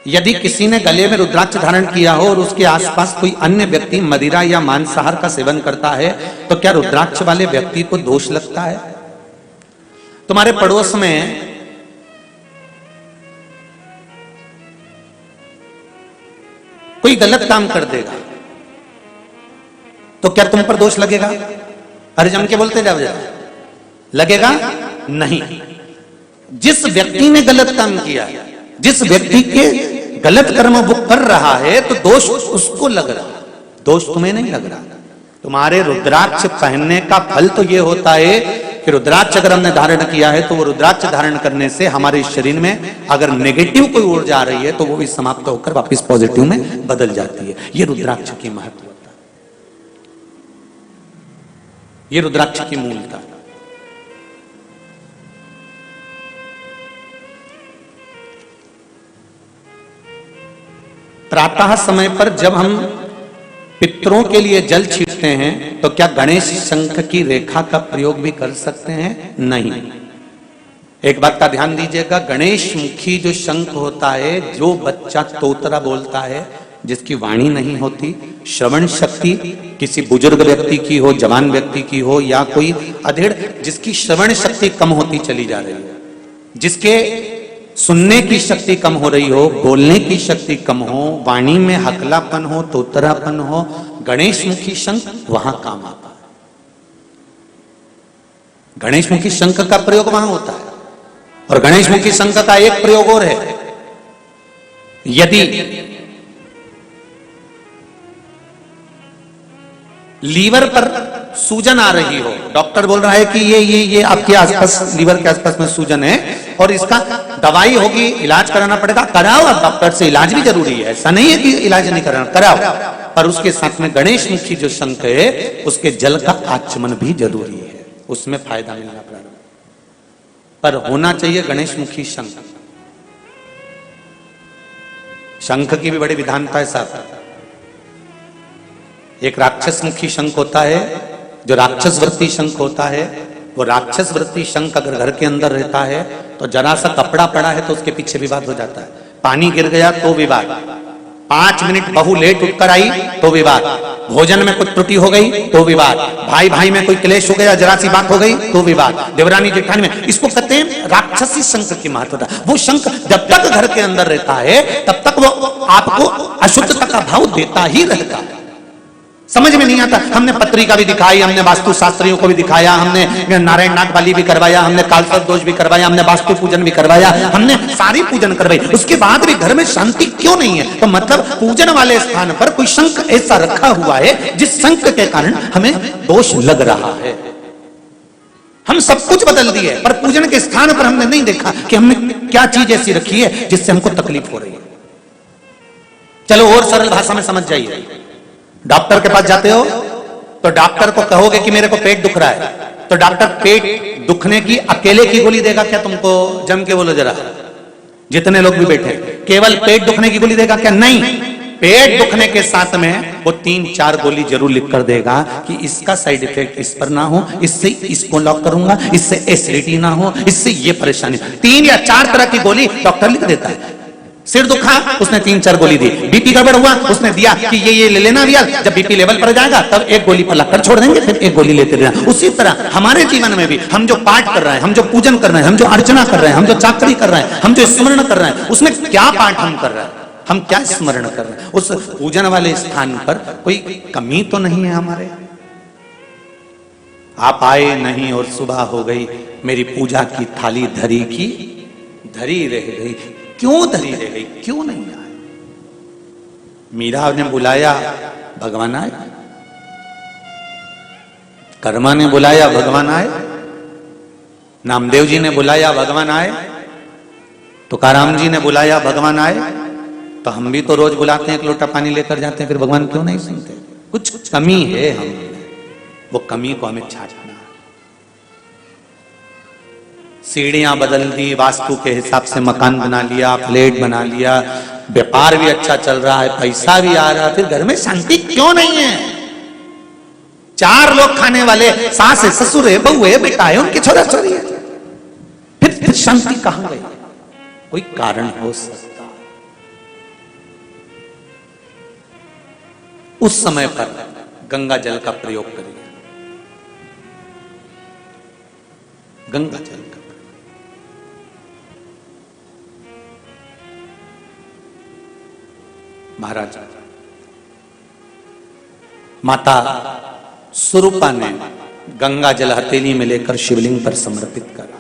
यदि किसी ने गले में रुद्राक्ष धारण किया हो और उसके आसपास कोई अन्य व्यक्ति मदिरा या मांसाहार का सेवन करता है तो क्या रुद्राक्ष वाले व्यक्ति को दोष लगता है? तुम्हारे पड़ोस में कोई गलत काम कर देगा तो क्या तुम पर दोष लगेगा? अरे जम के बोलते जाओ, लगेगा नहीं। जिस व्यक्ति ने गलत काम किया, जिस व्यक्ति के गलत कर्म वो कर रहा है तो दोष उसको लग रहा, दोष तुम्हें नहीं लग रहा। तुम्हारे रुद्राक्ष पहनने का फल तो ये होता है कि रुद्राक्ष अगर हमने धारण किया है तो वो रुद्राक्ष धारण करने से हमारे शरीर में अगर नेगेटिव कोई ऊर्जा आ रही है तो वो भी समाप्त होकर वापस पॉजिटिव में बदल जाती है। ये रुद्राक्ष की महत्वता, ये रुद्राक्ष की मूलता। प्रातः समय पर जब हम पितरों के लिए जल छींटते हैं तो क्या गणेश शंख की रेखा का प्रयोग भी कर सकते हैं? नहीं। एक बात का ध्यान दीजिएगा, गणेश मुखी जो शंख होता है, जो बच्चा तोतरा बोलता है, जिसकी वाणी नहीं होती, श्रवण शक्ति किसी बुजुर्ग व्यक्ति की हो, जवान व्यक्ति की हो या कोई अधेड़ जिसकी श्रवण शक्ति कम होती चली जा रही है, जिसके सुनने की शक्ति कम हो रही हो, बोलने की शक्ति कम हो, वाणी में हकलापन हो, तोतरापन हो, गणेश मुखी शंख वहां काम आता है। गणेश मुखी शंख का प्रयोग वहां होता है। और गणेश मुखी शंख का एक प्रयोग और है, यदि लीवर पर सूजन आ रही हो, डॉक्टर बोल रहा है कि ये आपके आसपास, लीवर के आसपास में सूजन है और इसका दवाई होगी, इलाज कराना पड़ेगा, कराओ। अब डॉक्टर से इलाज भी जरूरी है, ऐसा नहीं है कि इलाज नहीं कराना, कराओ। पर उसके साथ में गणेश मुखी जो शंख है उसके जल का आचमन भी जरूरी है, उसमें फायदा मिलना प्रारंभ। पर होना चाहिए गणेश मुखी शंख। शंख की भी बड़ी विधानता है साहब। एक राक्षस मुखी शंख होता है, जो राक्षस वृत्ति शंख होता है। वो राक्षस वृत्ति शंख अगर घर के अंदर रहता है तो जरा सा कपड़ा पड़ा है तो उसके पीछे विवाद हो जाता है, पानी गिर गया तो विवाद, 5 मिनट बहू लेट उठकर आई तो विवाद, भोजन में कुछ त्रुटि हो गई तो विवाद, भाई भाई में कोई क्लेश हो गया, जरा सी बात हो गई तो विवाद, देवरानी जेठानी में, इसको कहते हैं राक्षसी शंख की महत्वता। वो शंख जब तक घर के अंदर रहता है तब तक वो आपको अशुद्धता का भाव देता ही रहता है। समझ में नहीं आता, हमने पत्रिका भी दिखाई, हमने वास्तु शास्त्रियों को भी दिखाया, हमने नारायण नाग बलि भी करवाया, हमने कालसर्प दोष भी करवाया, हमने वास्तु पूजन भी करवाया, हमने सारी पूजन करवाई, उसके बाद भी घर में शांति क्यों नहीं है? तो मतलब पूजन वाले स्थान पर कोई शंख ऐसा रखा हुआ है जिस शंख के कारण हमें दोष लग रहा है। हम सब कुछ बदल दिए पर पूजन के स्थान पर हमने नहीं देखा कि हमने क्या चीज ऐसी रखी है जिससे हमको तकलीफ हो रही है। चलो और सरल भाषा में समझ जाइए, डॉक्टर के पास जाते हो तो डॉक्टर को कहोगे कि मेरे को पेट दुख रहा है, तो डॉक्टर पेट दुखने की अकेले की गोली देगा क्या तुमको? जम के बोलो जरा, जितने लोग भी बैठे, केवल पेट दुखने की गोली देगा क्या? नहीं, पेट दुखने के साथ में वो 3-4 गोली जरूर लिख कर देगा कि इसका साइड इफेक्ट इस पर ना हो, इससे इसको लॉक करूंगा, इससे एसिडिटी ना हो, इससे ये परेशानी। 3 या 4 तरह की गोली डॉक्टर लिख देता है। सिर दुखा, उसने 3-4 गोली दी, बीपी गड़बड़ हुआ, उसने दिया कि ये ले लेना भैया, जब बीपी लेवल पर जाएगा तब 1 गोली पर लगकर छोड़ देंगे, फिर 1 गोली लेते रहना। उसी तरह हमारे जीवन में भी हम जो पाठ कर रहे हैं, हम जो पूजन कर रहे हैं, हम जो अर्चना कर रहे हैं, हम जो चाकरी कर रहे हैं, हम जो स्मरण कर रहे हैं, उसमें क्या पाठ हम कर रहे हैं, हम क्या स्मरण कर रहे हैं? उस पूजन वाले स्थान पर कोई कमी तो नहीं है हमारे? आप आए नहीं और सुबह हो गई, मेरी पूजा की थाली धरी की धरी रह गई। क्यों धरी रह गई? क्यों नहीं आए? मीरा ने बुलाया, भगवान आए। कर्मा ने बुलाया, भगवान आए। नामदेव जी ने बुलाया, भगवान आए। तुकाराम जी ने बुलाया, भगवान आए। तो हम भी तो रोज बुलाते हैं, एक लोटा पानी लेकर जाते हैं, फिर भगवान क्यों नहीं सुनते? कुछ कमी है हम, वो कमी को हमें छाटना। सीढ़ियां बदल दी, वास्तु के हिसाब से मकान बना लिया, फ्लैट बना लिया, व्यापार भी अच्छा चल रहा है, पैसा भी आ रहा है, फिर घर में शांति क्यों नहीं है? 4 लोग खाने वाले, सास है, ससुर है, बहू है, बेटा है, उनकी छोरा छोरी है, फिर शांति कहां गई? कोई कारण हो सकता। उस समय पर गंगा जल का प्रयोग करिए। गंगा जल का महाराज माता स्वरूपा ने गंगा जल हथेली में लेकर शिवलिंग पर समर्पित करा।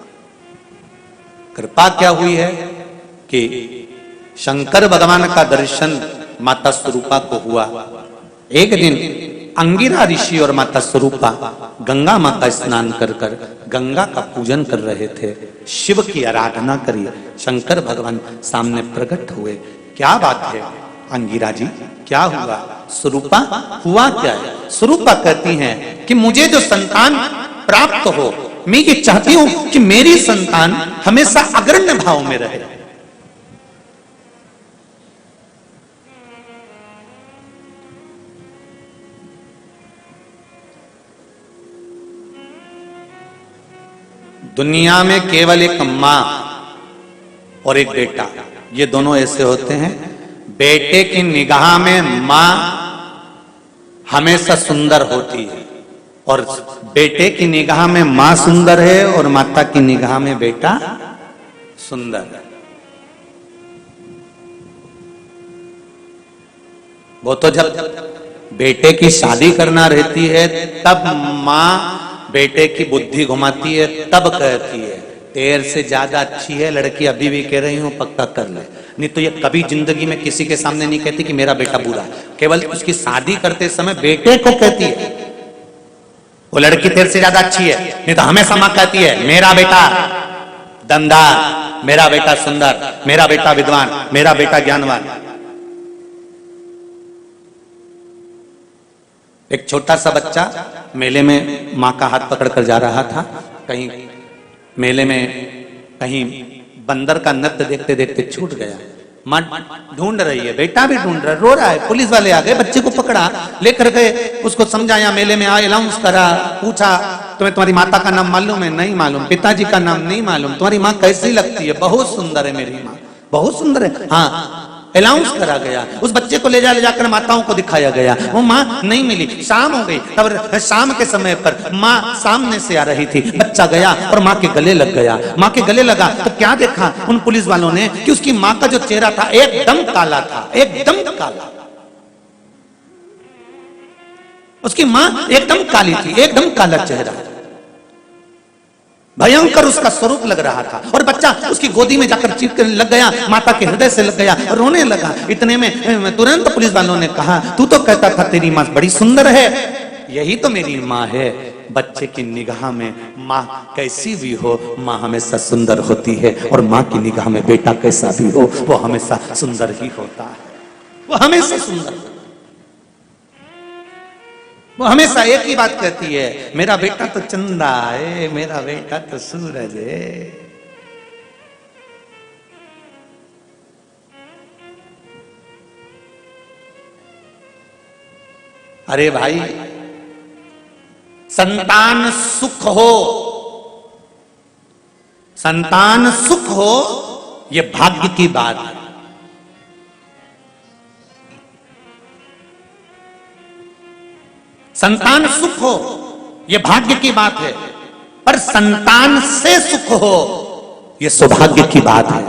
कृपा क्या हुई है कि शंकर भगवान का दर्शन माता स्वरूपा को हुआ। एक दिन अंगिरा ऋषि और माता स्वरूपा गंगा माँ का स्नान कर गंगा का पूजन कर रहे थे, शिव की आराधना करी। शंकर भगवान सामने प्रकट हुए। क्या बात है अंगिरा जी, क्या हुआ? स्वरूपा हुआ क्या है? स्वरूपा कहती हैं कि मुझे जो संतान प्राप्त हो, मैं ये चाहती हूं कि मेरी संतान हमेशा अग्रण्य भाव में रहे। दुनिया में केवल एक मां और एक बेटा, ये दोनों ऐसे होते हैं। बेटे की निगाह में मां हमेशा सुंदर होती है, और बेटे की निगाह में मां सुंदर है और माता की निगाह में बेटा सुंदर है। वो तो जब बेटे की शादी करना रहती है तब मां बेटे की बुद्धि घुमाती है, तब कहती है तेरे से ज्यादा अच्छी है लड़की, अभी भी कह रही हूं पक्का कर ले। नहीं तो ये कभी जिंदगी में किसी के सामने नहीं कहती कि मेरा बेटा बुरा है, केवल उसकी शादी करते समय बेटे को कहती है वो लड़की तेरे से ज्यादा अच्छी है। नहीं तो हमेशा मां कहती है मेरा बेटा दमदार, मेरा बेटा सुंदर, मेरा बेटा विद्वान, मेरा बेटा ज्ञानवान। एक छोटा सा बच्चा मेले में मां का हाथ पकड़कर जा रहा था। कहीं मेले में कहीं बंदर का नृत्य देखते देखते छूट गया। मां ढूंढ रही है, बेटा भी ढूंढ रहा है, रो रहा है। पुलिस वाले आ गए, बच्चे को पकड़ा, लेकर गए, उसको समझाया, मेले में आए, अनाउंस करा, पूछा तुम्हें तुम्हारी माता का नाम मालूम है? नहीं मालूम। पिताजी का नाम नहीं मालूम। तुम्हारी माँ कैसी लगती है? बहुत सुंदर है मेरी माँ, बहुत सुंदर है। हाँ, अनाउंस करा गया। उस बच्चे को ले जाकर माताओं को दिखाया गया। वो माँ नहीं मिली, शाम हो गई। तब शाम के समय पर माँ सामने से आ रही थी। बच्चा गया और माँ के गले लग गया। माँ के गले लगा तो क्या देखा उन पुलिस वालों ने कि उसकी माँ का जो चेहरा था एकदम काला था, एकदम काला। उसकी माँ एकदम काली थी, एकदम काला चेहरा, भयंकर उसका स्वरूप लग रहा था। और बच्चा उसकी गोदी में जाकर चिपक लग गया, माता के हृदय से लग गया, रोने लगा। इतने में तुरंत पुलिस वालों ने कहा तू तो कहता था तेरी माँ बड़ी सुंदर है। यही तो मेरी माँ है। बच्चे की निगाह में माँ कैसी भी हो, माँ हमेशा सुंदर होती है। और माँ की निगाह में बेटा कैसा भी हो, वो हमेशा सुंदर ही होता है। वो हमेशा सुंदर, वो हमेशा एक ही बात कहती है, मेरा बेटा तो चंदा है, मेरा बेटा तो सूरज है। अरे भाई, संतान सुख हो, संतान सुख हो, ये भाग्य की बात है। संतान सुख हो यह भाग्य की बात है, पर संतान से सुख हो यह सौभाग्य की बात है।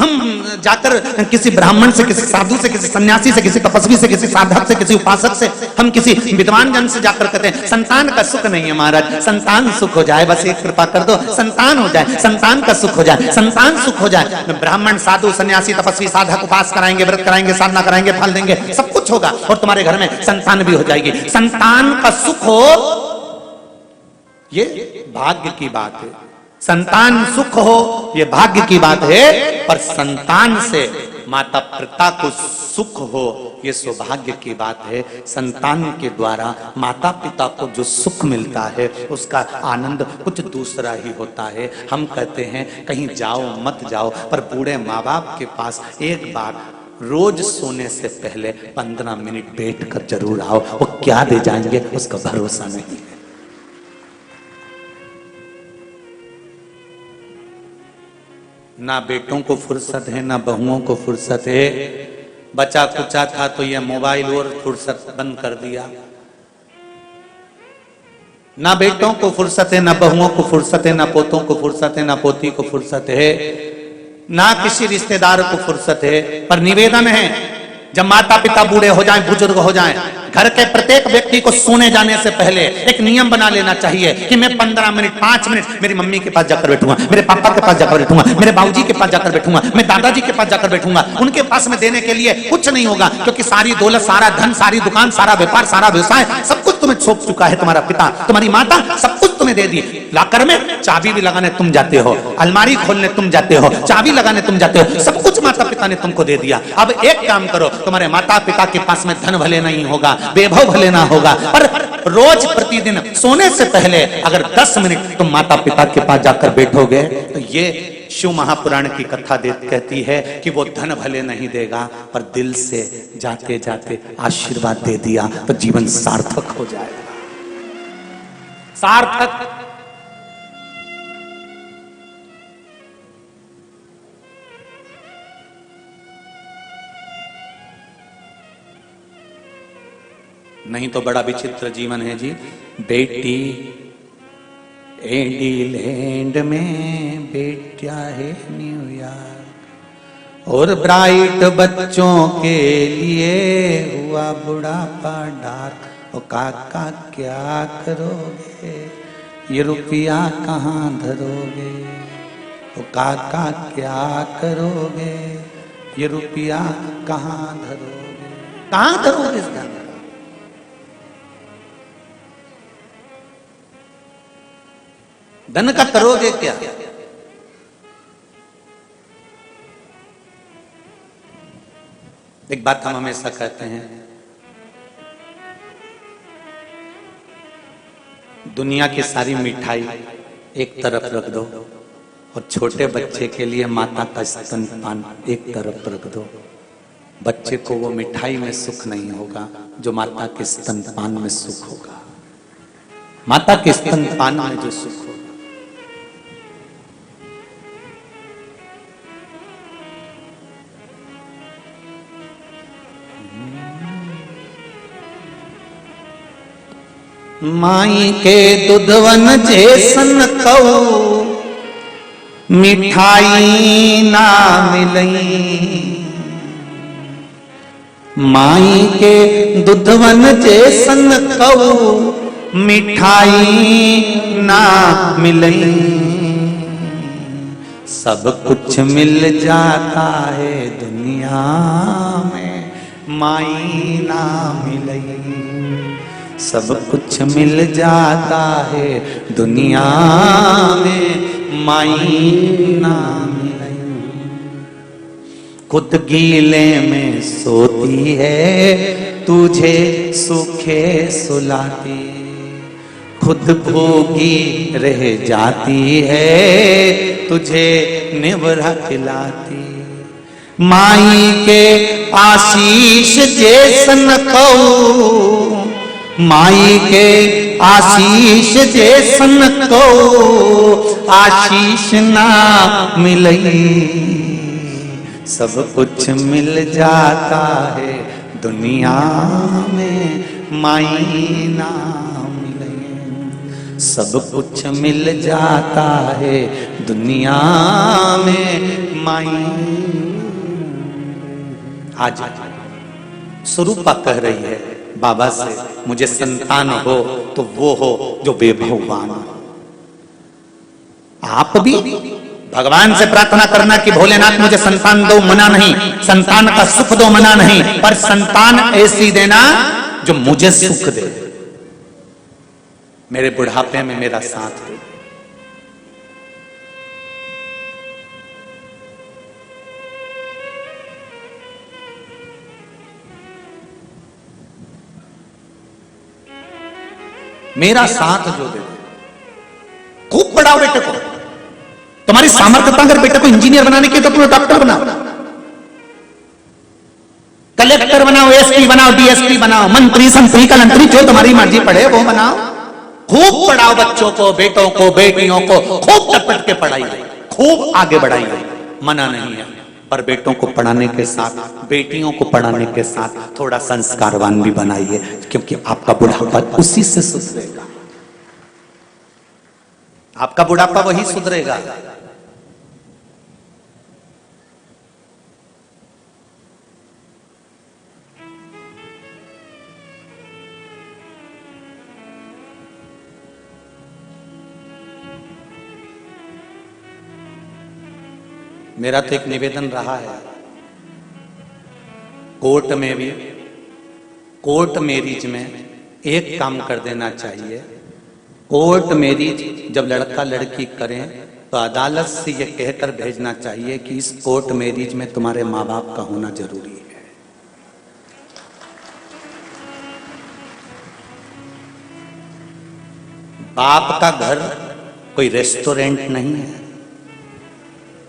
हम जाकर किसी ब्राह्मण से, किसी साधु से, किसी सन्यासी से, किसी तपस्वी से, किसी साधक से, किसी उपासक से, हम किसी विद्वान जन से जाकर कहते हैं संतान का सुख नहीं है महाराज, संतान सुख हो जाए, बस एक कृपा कर दो, संतान हो जाए, संतान का सुख हो जाए, संतान सुख हो जाए। ब्राह्मण, साधु, सन्यासी, तपस्वी, साधक उपास कराएंगे, व्रत कराएंगे, साधना कराएंगे, फल देंगे, सब कुछ होगा और तुम्हारे घर में संतान भी हो जाएगी। संतान का सुख हो ये भाग्य की बात है, संतान सुख हो ये भाग्य की बात है, पर संतान से माता पिता को सुख हो ये सौभाग्य की बात है। संतान के द्वारा माता पिता को जो सुख मिलता है उसका आनंद कुछ दूसरा ही होता है। हम कहते हैं कहीं जाओ मत जाओ, पर बूढ़े माँ बाप के पास एक बार रोज सोने से पहले 15 मिनट बैठकर जरूर आओ, वो क्या दे जाएंगे उसका भरोसा नहीं है। ना बेटों को फुर्सत है, ना बहुओं को फुर्सत है। बचा कुचा था तो ये मोबाइल और फुर्सत बंद कर दिया। ना बेटों को फुर्सत है, ना बहुओं को फुर्सत है, ना पोतों को फुर्सत है, ना पोती को फुर्सत है, ना किसी रिश्तेदार को फुर्सत है। पर निवेदन है, जब माता पिता बूढ़े हो जाएं, बुजुर्ग हो जाएं, घर के प्रत्येक व्यक्ति को सोने जाने से पहले एक नियम बना लेना चाहिए कि मैं 15 मिनट 5 मिनट मेरी मम्मी के पास जाकर बैठूंगा, मेरे पापा के पास जाकर बैठूंगा, मेरे बाबूजी के पास जाकर बैठूंगा, मैं दादाजी के पास जाकर बैठूंगा। उनके पास में देने के लिए कुछ नहीं होगा, क्योंकि सारी दौलत, सारा धन, सारी दुकान, सारा व्यापार, सारा व्यवसाय, सब कुछ तुम्हें सौंप चुका है तुम्हारा पिता, तुम्हारी माता, सब कुछ तुम्हें दे दी। लाकर में चाबी भी लगाने तुम जाते हो, अलमारी खोलने तुम जाते हो, चाबी लगाने तुम जाते हो, सब कुछ माता पिता ने तुमको दे दिया। अब एक काम करो, तुम्हारे माता पिता के पास में धन भले नहीं होगा, वैभव भले ना होगा, पर रोज प्रतिदिन सोने से पहले अगर 10 मिनट तुम माता पिता के पास जाकर बैठोगे तो ये शिव महापुराण की कथा कहती है कि वो धन भले नहीं देगा, पर दिल से जाते जाते आशीर्वाद दे दिया तो जीवन सार्थक हो जाएगा। सार्थक। नहीं तो बड़ा विचित्र जीवन है जी। बेटी एडीलैंड में, बेटिया है न्यूयॉर्क, और ब्राइट बच्चों के लिए हुआ बुढ़ापा डार्क। ओ काका क्या करोगे, ये रुपया कहाँ धरोगे, ओ काका क्या करोगे, ये रुपया कहाँ धरोगे, कहाँ धरोगे इस धन? धन का करोगे क्या? एक बात हम हमेशा कहते हैं, दुनिया की सारी मिठाई एक तरफ रख दो और छोटे बच्चे के लिए माता का स्तनपान एक तरफ रख दो। बच्चे को वो मिठाई में सुख नहीं होगा जो माता के स्तनपान में सुख होगा, माता के स्तनपान में जो सुख होगा। माई के दुधवन जैसन कऊ मिठाई ना मिलई, माई के दुधवन जैसन कऊ मिठाई ना मिलई। सब कुछ मिल जाता है दुनिया में, माई ना मिलई। सब कुछ मिल जाता है दुनिया में, माई ना मिलई। खुद गीले में सोती है, तुझे सूखे सुलाती, खुद भूखी रह जाती है, तुझे निवरा खिलाती। माई के आशीष जैसन कऊ, माई के आशीष जैसन को आशीष ना मिलई। सब कुछ मिल जाता है दुनिया में, माई ना मिलई। सब कुछ मिल जाता है दुनिया में, माई आज स्वरूपा कह रही है बाबा से, मुझे संतान हो तो वो हो जो बेभगवान हो। आप भी भगवान से प्रार्थना करना कि भोलेनाथ मुझे संतान दो, मना नहीं, संतान का सुख दो, मना नहीं, पर संतान ऐसी देना जो मुझे सुख दे, मेरे बुढ़ापे में मेरा साथ दे। मेरा साथ जो दे, खूब पढ़ाओ बेटे को, तुम्हारी सामर्थ्यता अगर बेटे को इंजीनियर बनाने की तो तुम्हें डॉक्टर बनाओ, कलेक्टर बनाओ, एसपी बनाओ, डीएसपी बनाओ, मंत्री संतरी कलंतरी जो तुम्हारी मर्जी पढ़े वो बनाओ। खूब पढ़ाओ बच्चों को, बेटों को, बेटियों को, खूब टपट के पढ़ाइए, खूब आगे बढ़ाइए, मना नहीं है। पर बेटों को पढ़ाने के साथ, बेटियों को पढ़ाने के साथ थोड़ा संस्कारवान भी बनाइए, क्योंकि आपका बुढ़ापा उसी से सुधरेगा, आपका बुढ़ापा वही सुधरेगा। मेरा तो एक निवेदन रहा है, कोर्ट में भी, कोर्ट मैरिज में एक काम कर देना चाहिए। कोर्ट मैरिज जब लड़का लड़की करें तो अदालत से यह कहकर भेजना चाहिए कि इस कोर्ट मैरिज में तुम्हारे माँ बाप का होना जरूरी है। बाप का घर कोई रेस्टोरेंट नहीं है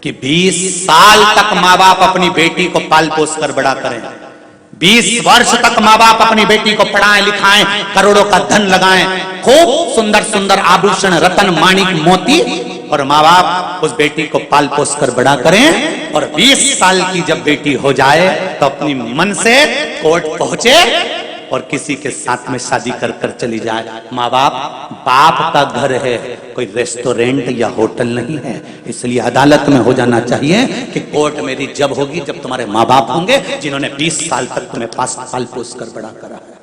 कि 20 साल तक माँ बाप अपनी बेटी को पाल पोस कर बड़ा करें, 20 वर्ष तक माँ बाप अपनी बेटी को पढ़ाएं लिखाएं, करोड़ों का धन लगाएं, खूब सुंदर सुंदर आभूषण, रतन, माणिक, मोती, और माँ बाप उस बेटी को पाल पोस कर बड़ा करें, और 20 साल की जब बेटी हो जाए तो अपनी मन से कोर्ट पहुंचे और किसी के साथ में शादी कर कर चली जाए। माँ बाप का घर है, कोई रेस्टोरेंट या होटल नहीं है। इसलिए अदालत में हो जाना चाहिए कि कोर्ट मेरी जब होगी जब तुम्हारे माँ बाप होंगे जिन्होंने 20 साल तक तुम्हें पाल पोस कर बड़ा करा है।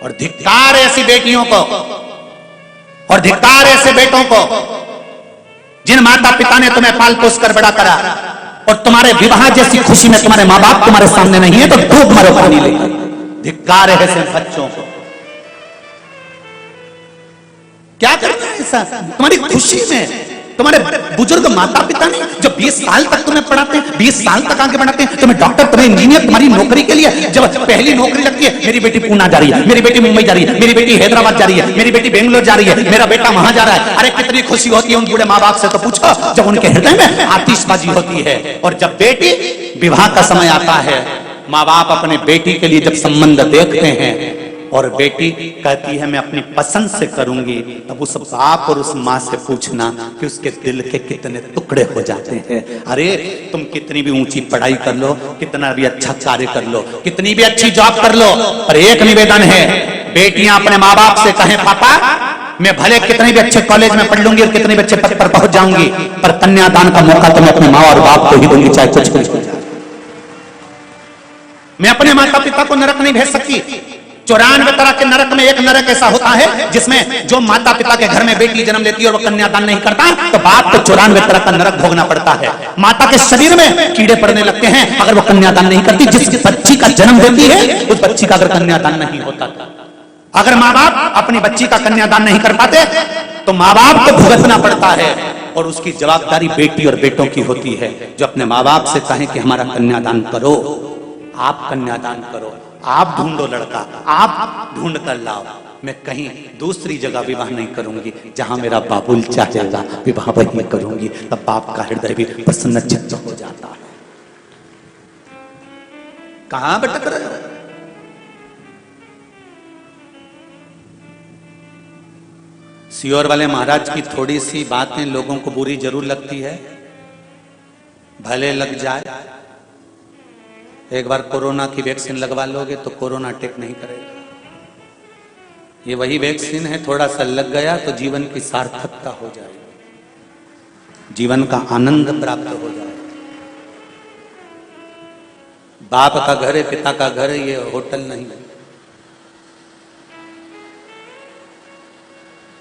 और धिक्कार ऐसी बेटियों को और धिक्कार ऐसे बेटों को जिन माता पिता ने तुम्हें पाल पोस कर बड़ा करा, और तुम्हारे विवाह जैसी खुशी में तुम्हारे माँ बाप तुम्हारे सामने नहीं है तो डूब मरो पानी लेकर। धिक्कार है ऐसे बच्चों को। क्या करना है ऐसा तुम्हारी खुशी में? तुम्हारे बुजुर्ग माता पिता ने जो 20 साल तक तुम्हें पढ़ाते हैं, 20 साल तक आगे बढ़ाते हैं, तुम्हें डॉक्टर, तुम्हें इंजीनियर, तुम्हारी नौकरी के लिए जब पहली नौकरी लगती है, मेरी बेटी पूना जा रही है, मेरी बेटी मुंबई जा रही है, मेरी बेटी हैदराबाद जा रही है, मेरी बेटी बेंगलोर जा रही है, मेरा बेटा वहां जा रहा है, अरे कितनी खुशी होती है उन बूढ़े माँ बाप से तो पूछो, जब उनके हृदय में आतिशबाजी होती है। और जब बेटी विवाह का समय आता है, माँ बाप अपने बेटी के लिए जब संबंध देखते हैं और बेटी कहती है मैं अपनी पसंद से करूंगी, तब उस बाप और उस माँ से पूछना कि उसके दिल के कितने टुकड़े हो जाते हैं। अरे तुम कितनी भी ऊंची पढ़ाई कर लो, कितना भी अच्छा कार्य कर लो, कितनी भी अच्छी जॉब कर लो, पर एक निवेदन है, बेटियां अपने माँ बाप से कहें पापा मैं भले कितने भी अच्छे कॉलेज में पढ़ लूंगी और कितने भी अच्छे पद पर पहुंच जाऊंगी, पर कन्यादान का मौका तो मैं अपने माँ और बाप को ही दूंगी, चाहे कुछ हो जाए। मैं अपने माता पिता को नरक नहीं भेज सकती। 94 तरह के नरक में एक नरक ऐसा होता है जिसमें जो माता पिता के घर में बेटी जन्म लेती है और वो कन्यादान नहीं करता तो बाप को 94 तरह का नरक भोगना पड़ता है। माता के शरीर में कीड़े पड़ने लगते हैं अगर वो कन्यादान नहीं करती। जिस बच्ची का जन्म देती है उस बच्ची का अगर कन्यादान नहीं होता, अगर माँ बाप अपनी बच्ची का कन्यादान नहीं कर पाते तो माँ बाप को भुगतना पड़ता है, और उसकी जवाबदारी बेटी और बेटों की होती है जो अपने माँ बाप से कहें कि हमारा कन्यादान करो, आप कन्यादान करो, आप ढूंढो लड़का, आप ढूंढ कर लाओ, मैं कहीं दूसरी जगह विवाह नहीं करूंगी, जहां मेरा बाबुल चाहेगा विवाह वही करूंगी। तब बाप का हृदय भी प्रसन्न चित्त हो जाता है। कहां भटक रहे हो? सियोर वाले महाराज की थोड़ी सी बातें लोगों को बुरी जरूर लगती है, भले लग जाए। एक बार कोरोना की वैक्सीन लगवा लोगे तो कोरोना अटैक नहीं करेगा। ये वही वैक्सीन है, थोड़ा सा लग गया तो जीवन की सार्थकता हो जाएगी। जीवन का आनंद प्राप्त हो जाए। बाप का घर है, पिता का घर है, ये होटल नहीं है।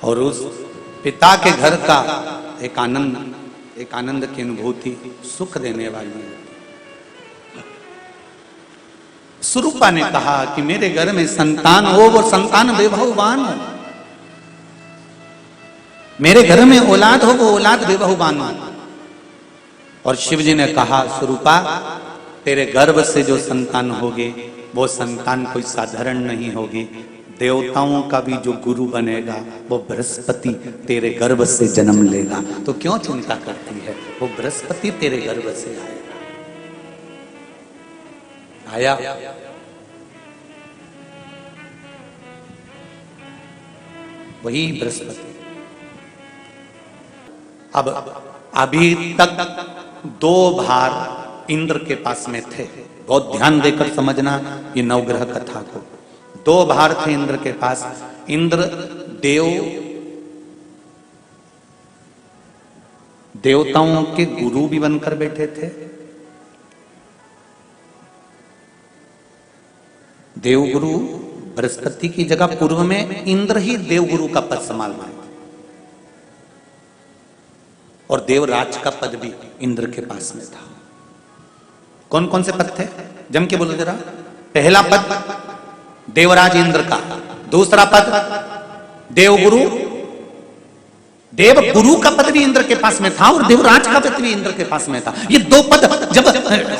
और उस पिता के घर का एक आनंद की अनुभूति सुख देने वाली है। स्वरूपा ने कहा कि मेरे घर में संतान हो, वो संतान वैभववान हो। मेरे घर में औलाद हो, वो औलाद वैभववान हो। और शिव जी ने कहा, स्वरूपा तेरे गर्भ से जो संतान होगी वो संतान कोई साधारण नहीं होगी। देवताओं का भी जो गुरु बनेगा वो बृहस्पति तेरे गर्भ से जन्म लेगा। तो क्यों चिंता करती है, वो बृहस्पति तेरे गर्भ से आया। वही बृहस्पति। अब अभी तक 2 भार इंद्र के पास में थे। बहुत ध्यान देकर समझना ये नवग्रह कथा को। 2 भार थे इंद्र के पास। इंद्र देवताओं के गुरु भी बनकर बैठे थे। देवगुरु बृहस्पति की जगह पूर्व में इंद्र ही देवगुरु का पद संभाल रहे थे। और देवराज का पद भी इंद्र के पास में था। कौन कौन से पद थे, जम के बोलो जरा। पहला पद देवराज इंद्र का, दूसरा पद देवगुरु, देवगुरु का पद भी इंद्र के पास में था और देवराज का पद भी इंद्र के पास में था। ये 2 पद जब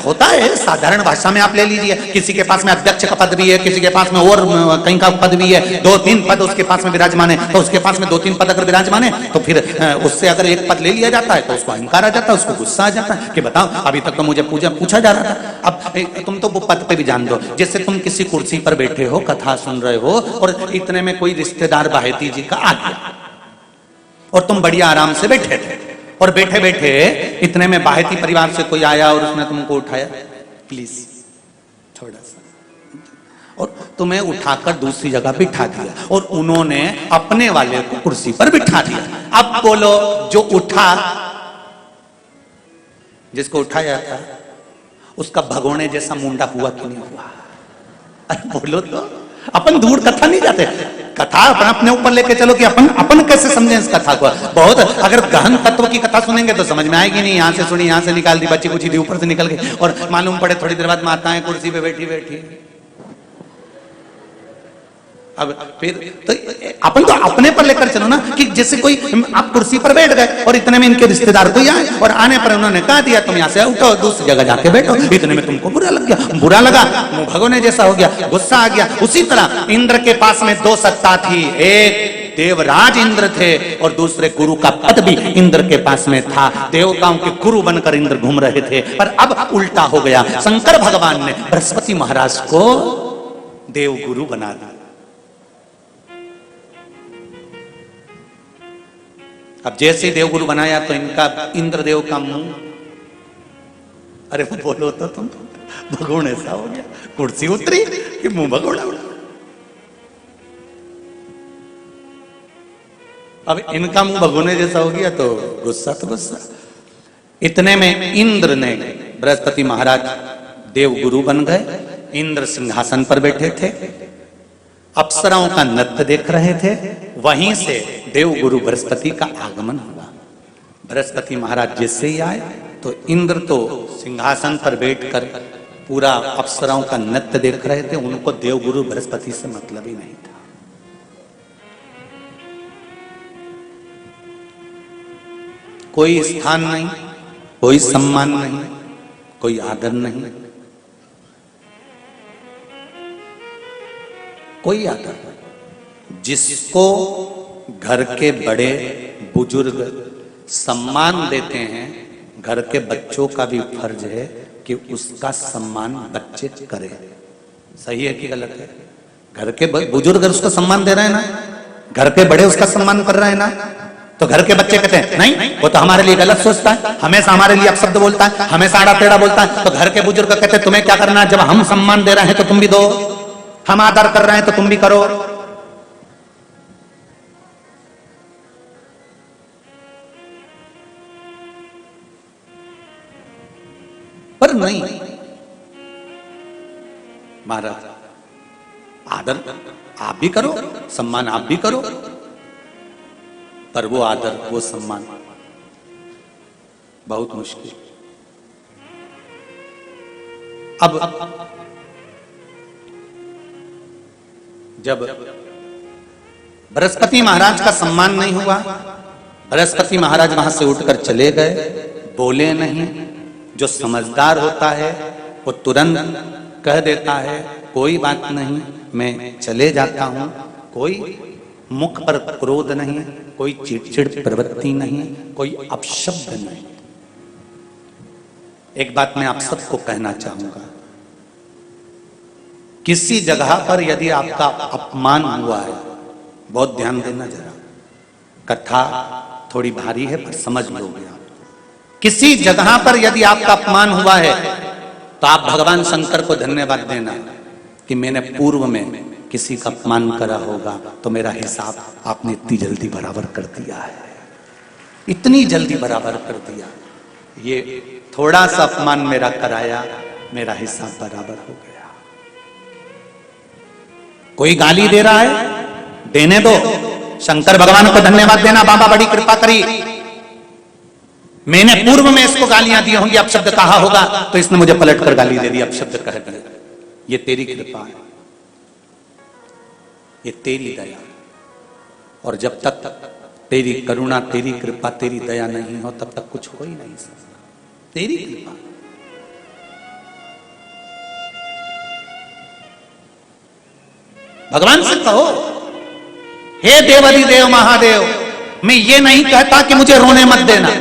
होता है साधारण भाषा में, आप ले लीजिए, किसी के पास में अध्यक्ष का पद भी है, किसी के पास में और कहीं का पद भी है, 2-3 पद उसके पास में विराजमान है, तो उसके पास में 2-3 पद अगर विराजमान है तो फिर उससे अगर एक पद ले लिया जाता है तो उसको अहंकार आ जाता है, उसको गुस्सा आ जाता है कि बताओ अभी तक तो मुझे पूछा जा रहा था, अब तुम तो वो पद पे भी जान दो। जैसे तुम किसी कुर्सी पर बैठे हो, कथा सुन रहे हो और इतने में कोई रिश्तेदार बाहेती जी का आ गया और तुम बढ़िया आराम से बैठे थे और बैठे बैठे इतने में बाहेती परिवार से कोई आया और उसने तुमको उठाया, प्लीज थोड़ा सा, और तुम्हें उठाकर दूसरी जगह बिठा दिया और उन्होंने अपने वाले को कुर्सी पर बिठा दिया। अब बोलो, जो उठा, जिसको उठाया था उसका भगोने जैसा मुंडा हुआ कि नहीं हुआ? अरे बोलो तो। अपन दूर कथा नहीं जाते, कथा अपने ऊपर लेके चलो कि अपन कैसे समझें इस कथा को। बहुत अगर गहन तत्व की कथा सुनेंगे तो समझ में आएगी नहीं। यहां से सुनी, यहां से निकाल दी, बच्ची कुछ दी, ऊपर से निकल गई और मालूम पड़े थोड़ी देर बाद माताएं कुर्सी पे बैठी बैठी। अब फिर तो अपन तो अपने पर लेकर चलो ना, कि जैसे कोई आप कुर्सी पर बैठ गए और इतने में इनके रिश्तेदार कोई आए और आने पर उन्होंने कहा दिया तुम यहां से उठो, दूसरी जगह जाके बैठो। इतने में तुमको बुरा लग गया, बुरा लगा, मुंह भगोने जैसा हो गया, गुस्सा आ गया। उसी तरह इंद्र के पास में 2 सत्ता थी, एक देवराज इंद्र थे और दूसरे गुरु का पद भी इंद्र के पास में था। देवताओं के गुरु बनकर इंद्र घूम रहे थे, पर अब उल्टा हो गया। शंकर भगवान ने बृहस्पति महाराज को देवगुरु बना दिया। अब जैसे देवगुरु बनाया तो इनका इंद्रदेव का मुंह, अरे वो बोलो तो तुम, भगोने सा हो गया, कुर्सी उतरी कि मुंह भगोड़ा उड़ा। अब इनका मुंह भगोने जैसा हो गया तो गुस्सा तो गुस्सा। इतने में इंद्र ने, बृहस्पति महाराज देवगुरु बन गए। इंद्र सिंहासन पर बैठे थे, अप्सराओं का नृत्य देख रहे थे। वहीं से देवगुरु बृहस्पति का आगमन हुआ। बृहस्पति महाराज जैसे ही आए तो इंद्र तो सिंहासन पर बैठकर पूरा अप्सराओं का नृत्य देख रहे थे। उनको देवगुरु बृहस्पति से मतलब ही नहीं था। कोई स्थान नहीं, कोई सम्मान नहीं, कोई आदर नहीं, कोई आदर नहीं। जिसको घर के बड़े बुजुर्ग सम्मान देते हैं, घर के बच्चों का भी फर्ज है कि उसका सम्मान बच्चे करें। सही है कि गलत है? घर के बुजुर्ग उसको सम्मान दे रहे हैं ना, घर के बड़े उसका सम्मान कर रहे हैं ना, तो घर के बच्चे कहते हैं नहीं वो तो हमारे लिए गलत सोचता है, हमेशा हमारे लिए अपशब्द बोलता है, हमेशा आड़ा टेढ़ा बोलता है। तो घर के बुजुर्ग कहते हैं तुम्हें क्या करना है, जब हम सम्मान दे रहे हैं तो तुम भी दो, हम आदर कर रहे हैं तो तुम भी करो। नहीं। महाराज आदर आप भी करो, सम्मान आप भी करो, पर वो आदर वो सम्मान बहुत मुश्किल। अब जब बृहस्पति महाराज का सम्मान नहीं हुआ, बृहस्पति महाराज वहां से उठकर चले गए, बोले नहीं। जो समझदार होता है वो तुरंत कह देता है कोई बात नहीं, मैं चले जाता हूं। कोई मुख पर क्रोध नहीं, कोई चिड़चिड़ प्रवृत्ति नहीं, कोई अपशब्द नहीं। एक बात मैं आप सबको कहना चाहूंगा, किसी जगह पर यदि आपका अपमान हुआ है, बहुत ध्यान देना जरा, कथा थोड़ी भारी है पर समझ लोगे आप। किसी जगह पर यदि आपका अपमान हुआ है तो आप भगवान शंकर को धन्यवाद देना कि मैंने पूर्व में किसी का अपमान करा होगा तो मेरा हिसाब आपने इतनी जल्दी बराबर कर दिया है, इतनी जल्दी बराबर कर दिया। ये थोड़ा सा अपमान मेरा कराया, मेरा हिसाब बराबर हो गया। कोई गाली दे रहा है, देने दो, शंकर भगवान को धन्यवाद देना, बाबा बड़ी कृपा करी, मैंने पूर्व में इसको गालियां दी होंगी, अपशब्द कहा होगा तो इसने मुझे पलट कर गाली दे दी, अपशब्द कह दिया। ये तेरी कृपा है, ये तेरी दया। और जब तक तेरी करुणा, तेरी कृपा, तेरी दया नहीं हो तब तक कुछ हो ही नहीं सकता। तेरी कृपा। भगवान से कहो, हे देवाधिदेव महादेव, मैं ये नहीं कहता कि मुझे रोने मत देना,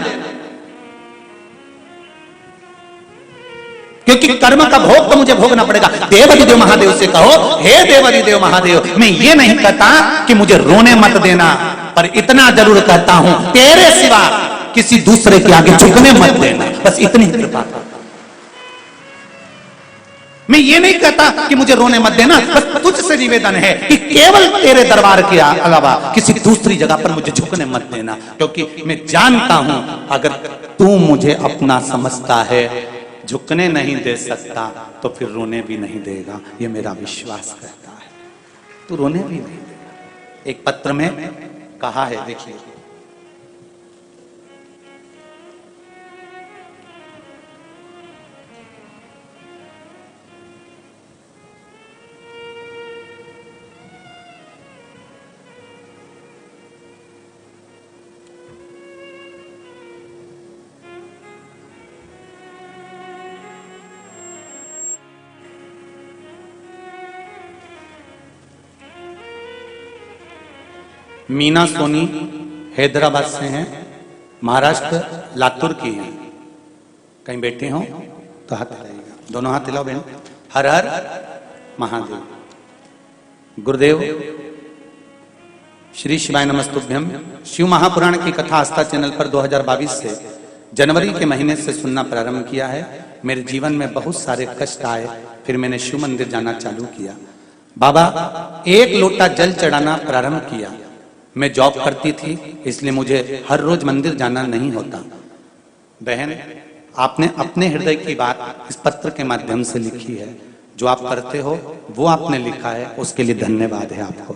क्योंकि कर्म का भोग तो मुझे भोगना पड़ेगा। देवाधिदेव महादेव से कहो, हे देवाधिदेव महादेव, मैं ये नहीं कहता कि मुझे रोने मत देना, पर इतना जरूर कहता हूं, तेरे सिवा किसी दूसरे के आगे झुकने मत देना, बस इतनी कृपा कर। मैं ये नहीं कहता कि मुझे रोने मत देना, बस तुझसे निवेदन है कि केवल तेरे दरबार के अलावा किसी दूसरी जगह पर मुझे झुकने मत देना, क्योंकि मैं जानता हूं अगर तू मुझे अपना समझता है, झुकने नहीं दे सकता तो फिर रोने भी नहीं देगा, ये मेरा विश्वास कहता है। तू रोने भी नहीं देगा। एक पत्र में कहा है, देखिए, मीना सोनी हैदराबाद से हैं, महाराष्ट्र लातूर की हैं। कहीं बैठे हो तो हाथ हिलाइएगा, दोनों हाथ हिलाओ बहन। हर हर महादेव। गुरुदेव श्री शिवाय नमस्तुभ्यम। शिव महापुराण की कथा आस्था चैनल पर 2022 से जनवरी के महीने से सुनना प्रारंभ किया है। मेरे जीवन में बहुत सारे कष्ट आए, फिर मैंने शिव मंदिर जाना चालू किया। बाबा, एक लोटा जल चढ़ाना प्रारंभ किया। मैं जॉब करती थी, इसलिए मुझे हर रोज मंदिर जाना नहीं होता। बहन, आपने अपने हृदय की बात इस पत्र के माध्यम से लिखी है। जो आप करते हो वो आपने लिखा है, उसके लिए धन्यवाद है आपको।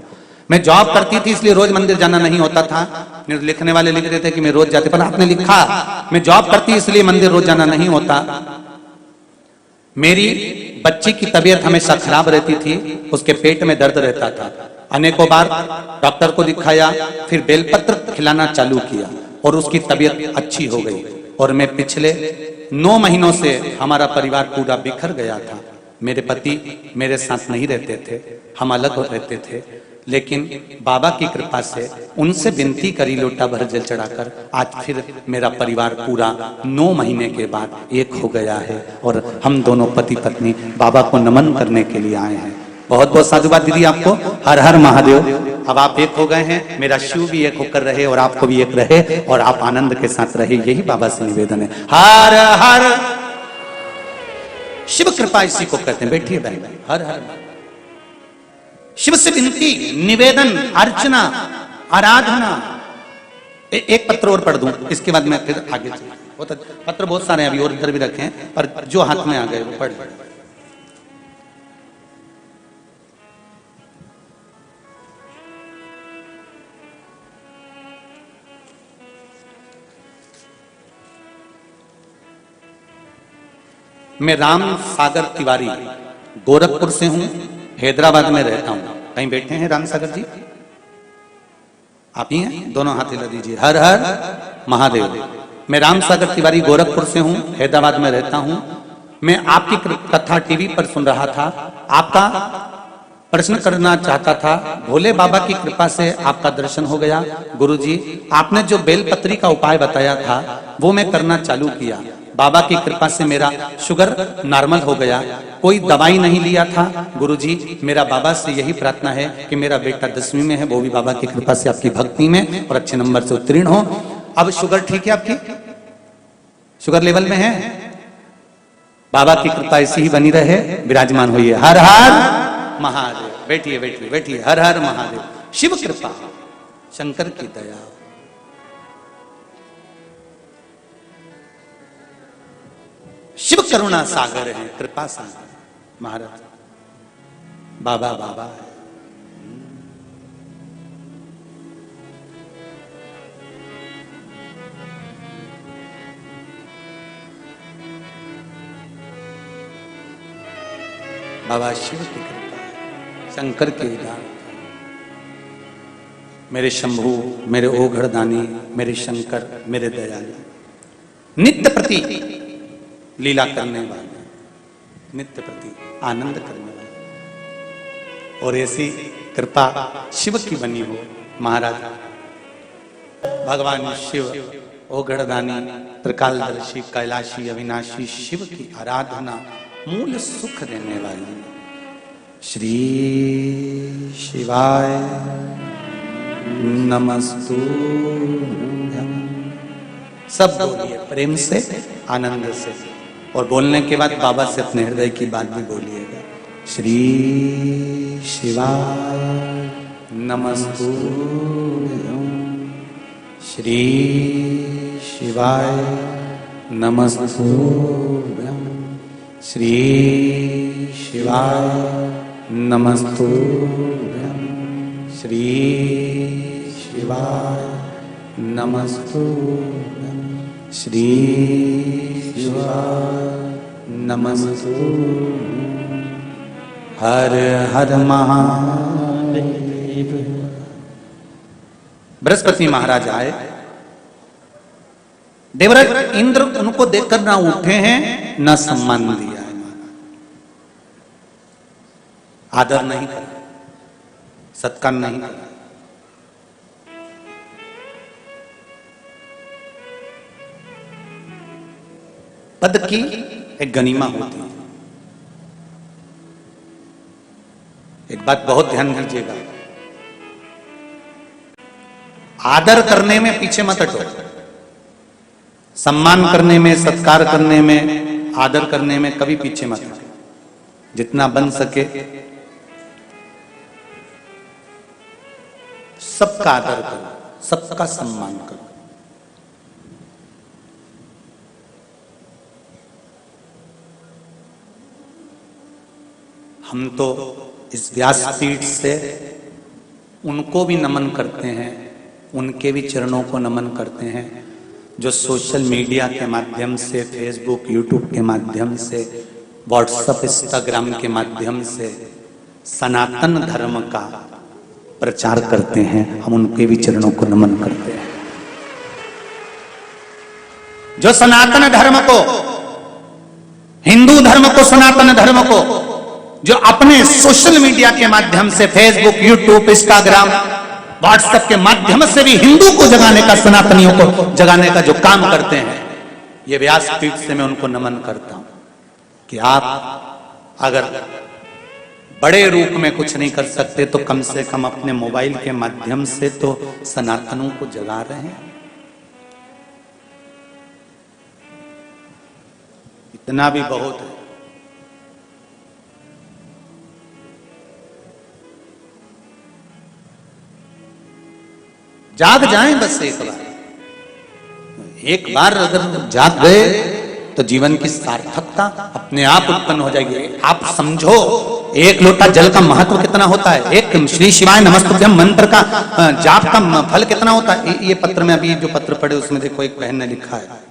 मैं जॉब करती थी इसलिए रोज मंदिर जाना नहीं होता था। लिखने वाले लिख रहे थे कि मैं रोज जाते, पर आपने लिखा मैं जॉब करती इसलिए मंदिर रोज जाना नहीं होता। मेरी बच्ची की तबीयत हमेशा खराब रहती थी, उसके पेट में दर्द रहता था। अनेकों बार डॉक्टर को दिखाया, फिर बेलपत्र खिलाना चालू किया और उसकी तबीयत अच्छी हो गई। और मैं पिछले 9 महीनों से हमारा परिवार पूरा बिखर गया था। मेरे पति मेरे साथ नहीं रहते थे, हम अलग रहते थे, लेकिन बाबा की कृपा से उनसे विनती करी लोटा भर जल चढ़ाकर आज फिर मेरा परिवार पूरा 9 महीने के बाद एक हो गया है और हम दोनों पति पत्नी बाबा को नमन करने के लिए आए हैं। बहुत बहुत साधुवाद दीदी आपको। हर हर महादेव। अब आप एक हो गए हैं, मेरा शिव भी एक होकर रहे और आपको भी एक रहे और आप आनंद के साथ रहे, यही बाबा से निवेदन है। हर हर। शिव कृपा इसी को कहते हैं। बैठिए बहन। हर हर। शिव से विनती, निवेदन, अर्चना, आराधना। एक पत्र और पढ़ दूं, इसके बाद मैं फिर आगे चलूं। पत्र बहुत सारे हैं, अभी और इधर भी रखे हैं, पर जो हाथ में आ गए वो पढ़। मैं राम सागर तिवारी गोरखपुर से हूं, हैदराबाद में रहता हूं। कहीं बैठे हैं राम सागर जी? आप ही हैं? दोनों हाथ हिला दीजिए। हर हर महादेव। मैं राम सागर तिवारी गोरखपुर से हूं, हैदराबाद में रहता हूं। मैं आपकी कथा टीवी पर सुन रहा था, आपका प्रश्न करना चाहता था। भोले बाबा की कृपा से आपका दर्शन हो गया। गुरुजी, आपने जो बेलपत्री का उपाय बताया था वो मैं करना चालू किया। बाबा की कृपा से मेरा शुगर नॉर्मल हो गया, कोई दवाई नहीं लिया था। गुरुजी, मेरा बाबा से यही प्रार्थना है कि मेरा बेटा 10वीं में है, वो भी बाबा की कृपा से आपकी भक्ति में और अच्छे नंबर से उत्तीर्ण हो। अब शुगर ठीक है आपकी? शुगर लेवल में है? बाबा की कृपा ऐसी ही बनी रहे, विराजमान होइए। हर हर महादेव। बैठिए बैठिए बैठिए। हर हर महादेव। शिव कृपा, शंकर की दया। शिव करुणा सागर है, कृपा सागर महाराज। बाबा बाबा है। बाबा शिव की कृपा है, शंकर के दान। मेरे शंभू, मेरे ओघड़दानी, मेरे शंकर, मेरे दयालु, नित्य प्रति लीला करने वाले, नित्य प्रति आनंद करने वाले, और ऐसी कृपा शिव की बनी हो महाराज। भगवान शिव ओघड़दानी, त्रिकालदर्शी, कैलाशी, अविनाशी शिव की आराधना मूल सुख देने वाली। श्री शिवाय नमस्तुभ्यं। सब बोलिए प्रेम से, आनंद से, और बोलने के बाद बाबा से अपने हृदय की बात भी बोलिएगा। श्री शिवाय नमस्तुभ्यं। श्री शिवाय नमस्तुभ्यं। श्री शिवाय नमस्तुभ्यं। श्री शिवाय नमस्तुभ्यं। श्री शिवाय नमस्तुभ्यं। हर हर महादेव। बृहस्पति महाराज आए। देवराज इंद्र उनको देखकर ना उठे हैं, ना सम्मान दिया है, आदर नहीं करा, सत्कार नहीं करा। पद की एक गनीमा होती है। एक बात बहुत ध्यान दीजिएगा, आदर करने में पीछे मत हटो। सम्मान करने में, सत्कार करने में, आदर करने में कभी पीछे मत हटो। जितना बन सके सबका आदर करो, सबका सम्मान करो। हम तो इस व्यासपीठ से उनको भी नमन करते हैं, उनके भी चरणों को नमन करते हैं जो सोशल मीडिया के माध्यम से, फेसबुक, यूट्यूब के माध्यम से, व्हाट्सएप, इंस्टाग्राम के माध्यम से सनातन धर्म का प्रचार करते हैं। हम उनके भी चरणों को नमन करते हैं। जो सनातन धर्म को, हिंदू धर्म को, सनातन धर्म को, जो अपने सोशल मीडिया के माध्यम से, फेसबुक, यूट्यूब, इंस्टाग्राम, व्हाट्सएप के माध्यम से भी हिंदू को जगाने का, सनातनियों को जगाने का जो काम करते हैं, ये व्यासपीठ से मैं उनको नमन करता हूं कि आप अगर बड़े रूप में कुछ नहीं कर सकते तो कम से कम अपने मोबाइल के माध्यम से तो सनातनों को जगा रहे हैं। इतना भी बहुत है। जाग जाएं बस एक बार, एक बार अगर जाग गए तो जीवन की सार्थकता अपने आप उत्पन्न हो जाएगी। आप समझो एक लोटा जल का महत्व कितना होता है, एक श्री शिवाय नमस्तुभ्यम मंत्र का जाप का फल कितना होता है। ये पत्र में अभी जो पत्र पढ़े उसमें देखो एक बहन ने लिखा है,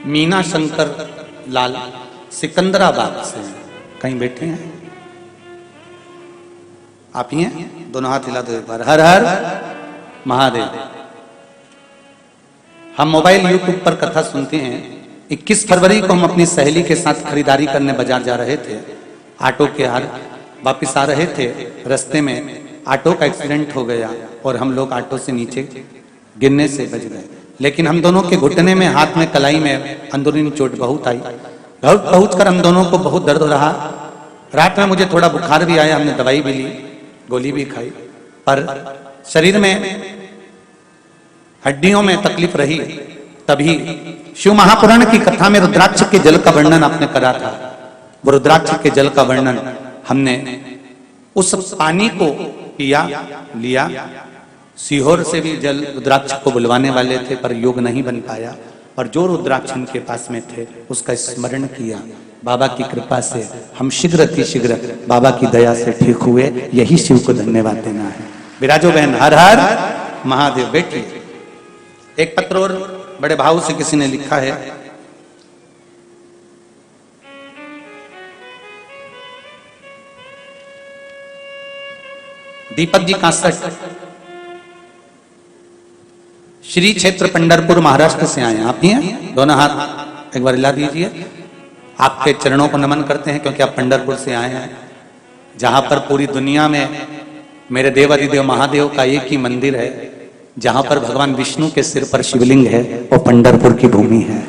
मीना शंकर लाल सिकंदराबाद से कहीं बैठे हैं, आप ही हैं? दोनों हाथ हिला दो एक बार। हर हर महादेव। हम मोबाइल यूट्यूब पर कथा सुनते हैं। 21 फरवरी को हम अपनी सहेली के साथ खरीदारी करने बाजार जा रहे थे। ऑटो के हार वापिस आ रहे थे, रास्ते में ऑटो का एक्सीडेंट हो गया और हम लोग ऑटो से नीचे गिरने से बच गए। लेकिन हम दोनों के घुटने में, हाथ में, कलाई में अंदरूनी चोट बहुत आई। घर पहुंचकर हम दोनों को बहुत दर्द रहा। रात में मुझे थोड़ा बुखार भी आया, हमने दवाई भी ली, गोली भी खाई, पर शरीर में हड्डियों में तकलीफ रही। तभी शिव महापुराण की कथा में रुद्राक्ष के जल का वर्णन आपने करा था। वो रुद्राक्ष के जल का वर्णन हमने उस पानी को पिया, लिया। सीहोर से भी जल रुद्राक्ष को बुलवाने वाले थे, पर योग नहीं बन पाया। और जो रुद्राक्ष उनके पास में थे उसका स्मरण किया। बाबा की कृपा से हम शीघ्र अतिशीघ्र बाबा की दया से ठीक हुए। यही शिव को धन्यवाद देना है। विराजो बहन। हर हर महादेव। बेटिए एक पत्र और बड़े भाव से किसी ने लिखा है, दीपक जी कासट, श्री क्षेत्र पंढरपुर महाराष्ट्र से आए हैं। आप ही हैं? दोनों हाथ एक बार हिला दीजिए। आपके चरणों को नमन करते हैं क्योंकि आप पंढरपुर से आए हैं, जहां पर पूरी दुनिया में मेरे देव अधिदेव महादेव का एक ही मंदिर है। जहां पर भगवान विष्णु के सिर पर शिवलिंग है, वो पंढरपुर की भूमि है।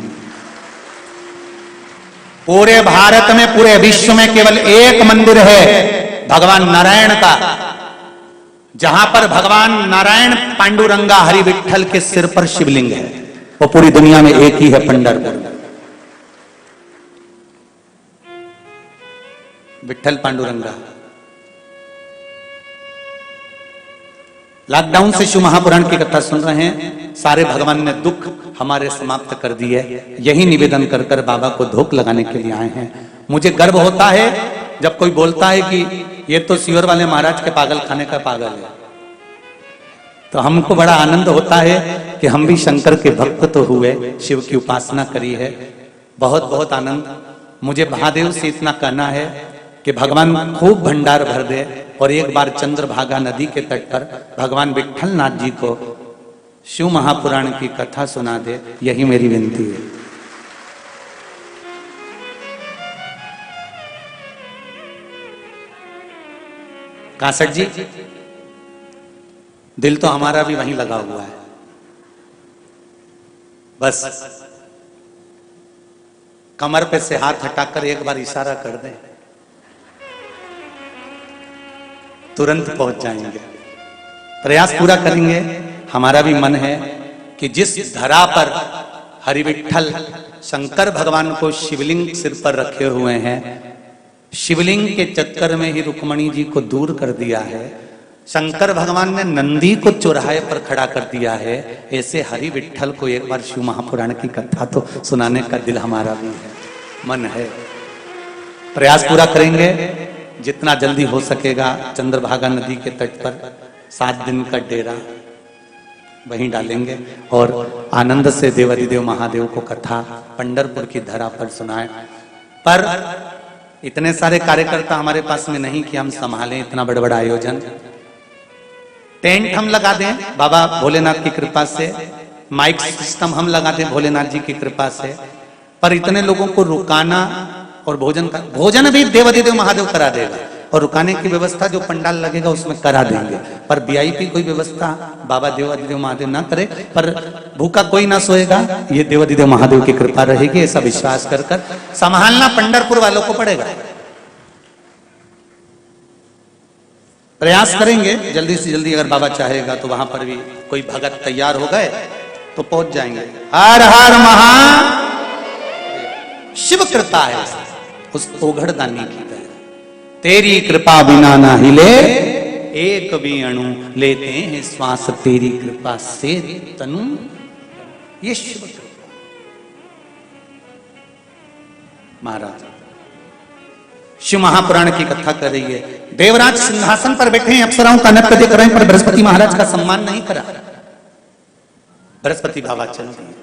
पूरे भारत में, पूरे विश्व में केवल एक मंदिर है भगवान नारायण का, जहां पर भगवान नारायण पांडुरंगा हरि विठल के सिर पर शिवलिंग है। वो पूरी दुनिया में एक ही है, पंढरपुर। विठल पांडुरंगा। लॉकडाउन से शिव महापुराण की कथा सुन रहे हैं। सारे भगवान ने दुख हमारे समाप्त कर दिए। यही निवेदन कर कर बाबा को धोख लगाने के लिए आए हैं। मुझे गर्व होता है जब कोई बोलता है कि ये तो सीवर वाले महाराज के पागल खाने का पागल है, तो हमको बड़ा आनंद होता है कि हम भी शंकर के भक्त तो हुए, शिव की उपासना करी है। बहुत बहुत आनंद। मुझे महादेव से इतना कहना है कि भगवान खूब भंडार भर दे और एक बार चंद्रभागा नदी के तट पर भगवान विठलनाथ जी को शिव महापुराण की कथा सुना दे। यही मेरी विनती है। कासट जी, दिल तो हमारा भी वहीं लगा हुआ है। बस कमर पे से हाथ हटाकर एक बार इशारा कर दें, तुरंत पहुंच जाएंगे। प्रयास पूरा करेंगे। हमारा भी मन है कि जिस धरा पर हरि विठल शंकर भगवान को शिवलिंग सिर पर रखे हुए हैं, शिवलिंग के चक्कर में ही रुक्मणी जी को दूर कर दिया है। शंकर भगवान ने नंदी को चौराहे पर खड़ा कर दिया है। ऐसे हरि विठल को एक बार शिव महापुराण की कथा तो सुनाने का दिल हमारा भी है, मन है। प्रयास पूरा करेंगे। जितना जल्दी हो सकेगा चंद्रभागा नदी के तट पर 7 दिन का डेरा वहीं डालेंगे और आनंद से देवाधिदेव महादेव को कथा पंढरपुर की धरा पर सुनाए। पर इतने सारे कार्यकर्ता हमारे पास में नहीं कि हम संभालें इतना बड़ा बड़ा आयोजन। टेंट हम लगा दें बाबा भोलेनाथ की कृपा से, माइक सिस्टम हम लगा दें भोलेनाथ जी की कृपा से, पर इतने लोगों को रुकाना और भोजन भी देवाधिदेव महादेव करा देगा, और रुकाने की व्यवस्था जो पंडाल लगेगा उसमें करा देंगे, पर वीआईपी कोई व्यवस्था बाबा देवाधिदेव महादेव ना करे, पर भूखा कोई ना सोएगा, ये देवाधिदेव महादेव की कृपा रहेगी, ऐसा विश्वास कर कर संभालना पंढरपुर वालों को पड़ेगा। प्रयास करेंगे जल्दी से जल्दी, अगर बाबा चाहेगा तो वहां पर भी कोई भगत तैयार हो गए तो पहुंच जाएंगे। हर हर महा शिव कृपा है उस ओघड़दानी की तरह, तेरी कृपा बिना ना हिले एक भी अणु, लेते हैं श्वास तेरी कृपा से तनु, ये शिव कृपा। महाराज शिव महापुराण की कथा कर रही है, देवराज सिंहासन पर बैठे हैं, अप्सराओं का नृत्य देख रहे हैं, पर बृहस्पति महाराज का सम्मान नहीं करा। बृहस्पति बाबा चल दिए।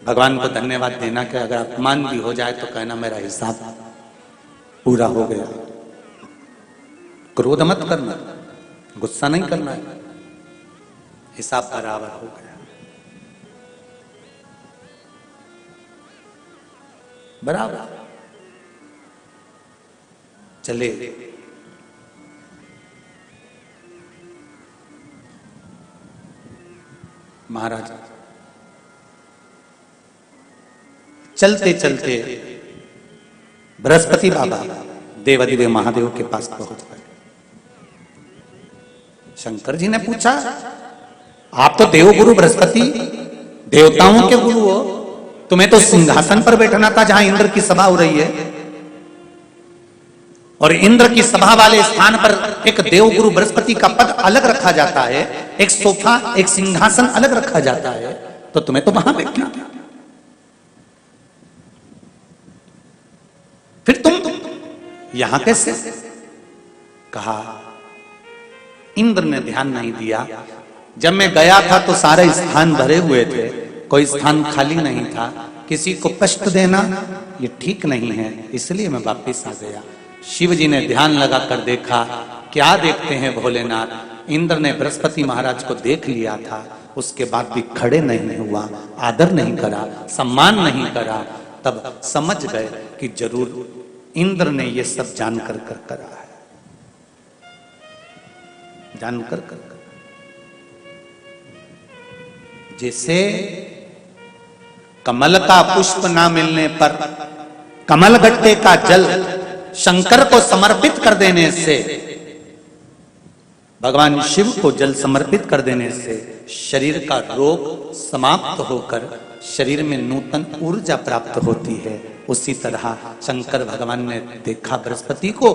भगवान को धन्यवाद देना कि अगर अपमान भी हो जाए तो कहना मेरा हिसाब पूरा हो गया। क्रोध मत करना, गुस्सा नहीं करना है, हिसाब बराबर हो गया, बराबर चले। महाराज चलते चलते बृहस्पति बाबा देवाधिदेव महादेव के पास पहुंच गए। शंकर जी ने पूछा, आप तो देवगुरु बृहस्पति, देवताओं के गुरु हो, तुम्हें तो सिंहासन पर बैठना था जहां इंद्र की सभा हो रही है, और इंद्र की सभा वाले स्थान पर एक देवगुरु बृहस्पति का पद अलग रखा जाता है, एक सोफा एक सिंहासन अलग रखा जाता है, तो तुम्हें तो वहां बैठना था, फिर तुम यहां कैसे? कहा इंद्र ने ध्यान नहीं दिया, जब मैं गया था तो सारे स्थान भरे हुए थे, कोई स्थान खाली नहीं था, किसी को कष्ट देना ये ठीक नहीं है, इसलिए मैं वापस आ गया। शिव जी ने ध्यान लगाकर देखा, क्या देखते हैं भोलेनाथ, इंद्र ने बृहस्पति महाराज को देख लिया था, उसके बाद भी खड़े नहीं हुआ, आदर नहीं करा, सम्मान नहीं करा, तब समझ गए कि जरूर इंद्र ने ये सब जानकर कर करा है, जानकर कर कर। जैसे कमल का पुष्प ना मिलने पर कमल गट्टे का जल शंकर को समर्पित कर देने से, भगवान शिव को जल समर्पित कर देने से शरीर का रोग समाप्त होकर शरीर में नूतन ऊर्जा प्राप्त होती है, उसी तरह शंकर भगवान ने देखा बृहस्पति को,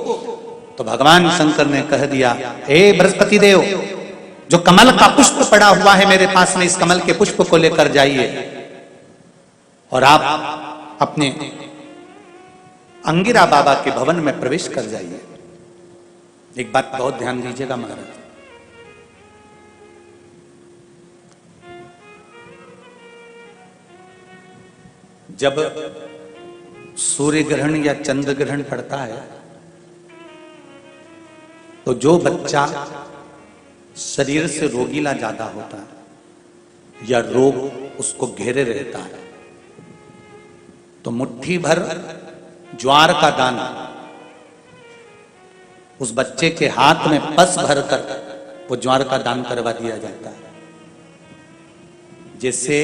तो भगवान शंकर ने कह दिया, हे बृहस्पति देव, जो कमल का पुष्प पड़ा हुआ है मेरे पास में, इस कमल के पुष्प को लेकर जाइए और आप अपने अंगिरा बाबा के भवन में प्रवेश कर जाइए। एक बात बहुत ध्यान दीजिएगा महाराज, जब सूर्य ग्रहण या चंद्र ग्रहण पड़ता है तो जो बच्चा शरीर से रोगीला ज्यादा होता है या रोग उसको घेरे रहता है, तो मुट्ठी भर ज्वार का दाना उस बच्चे के हाथ में पस भरकर वो ज्वार का दान करवा दिया जाता है। जैसे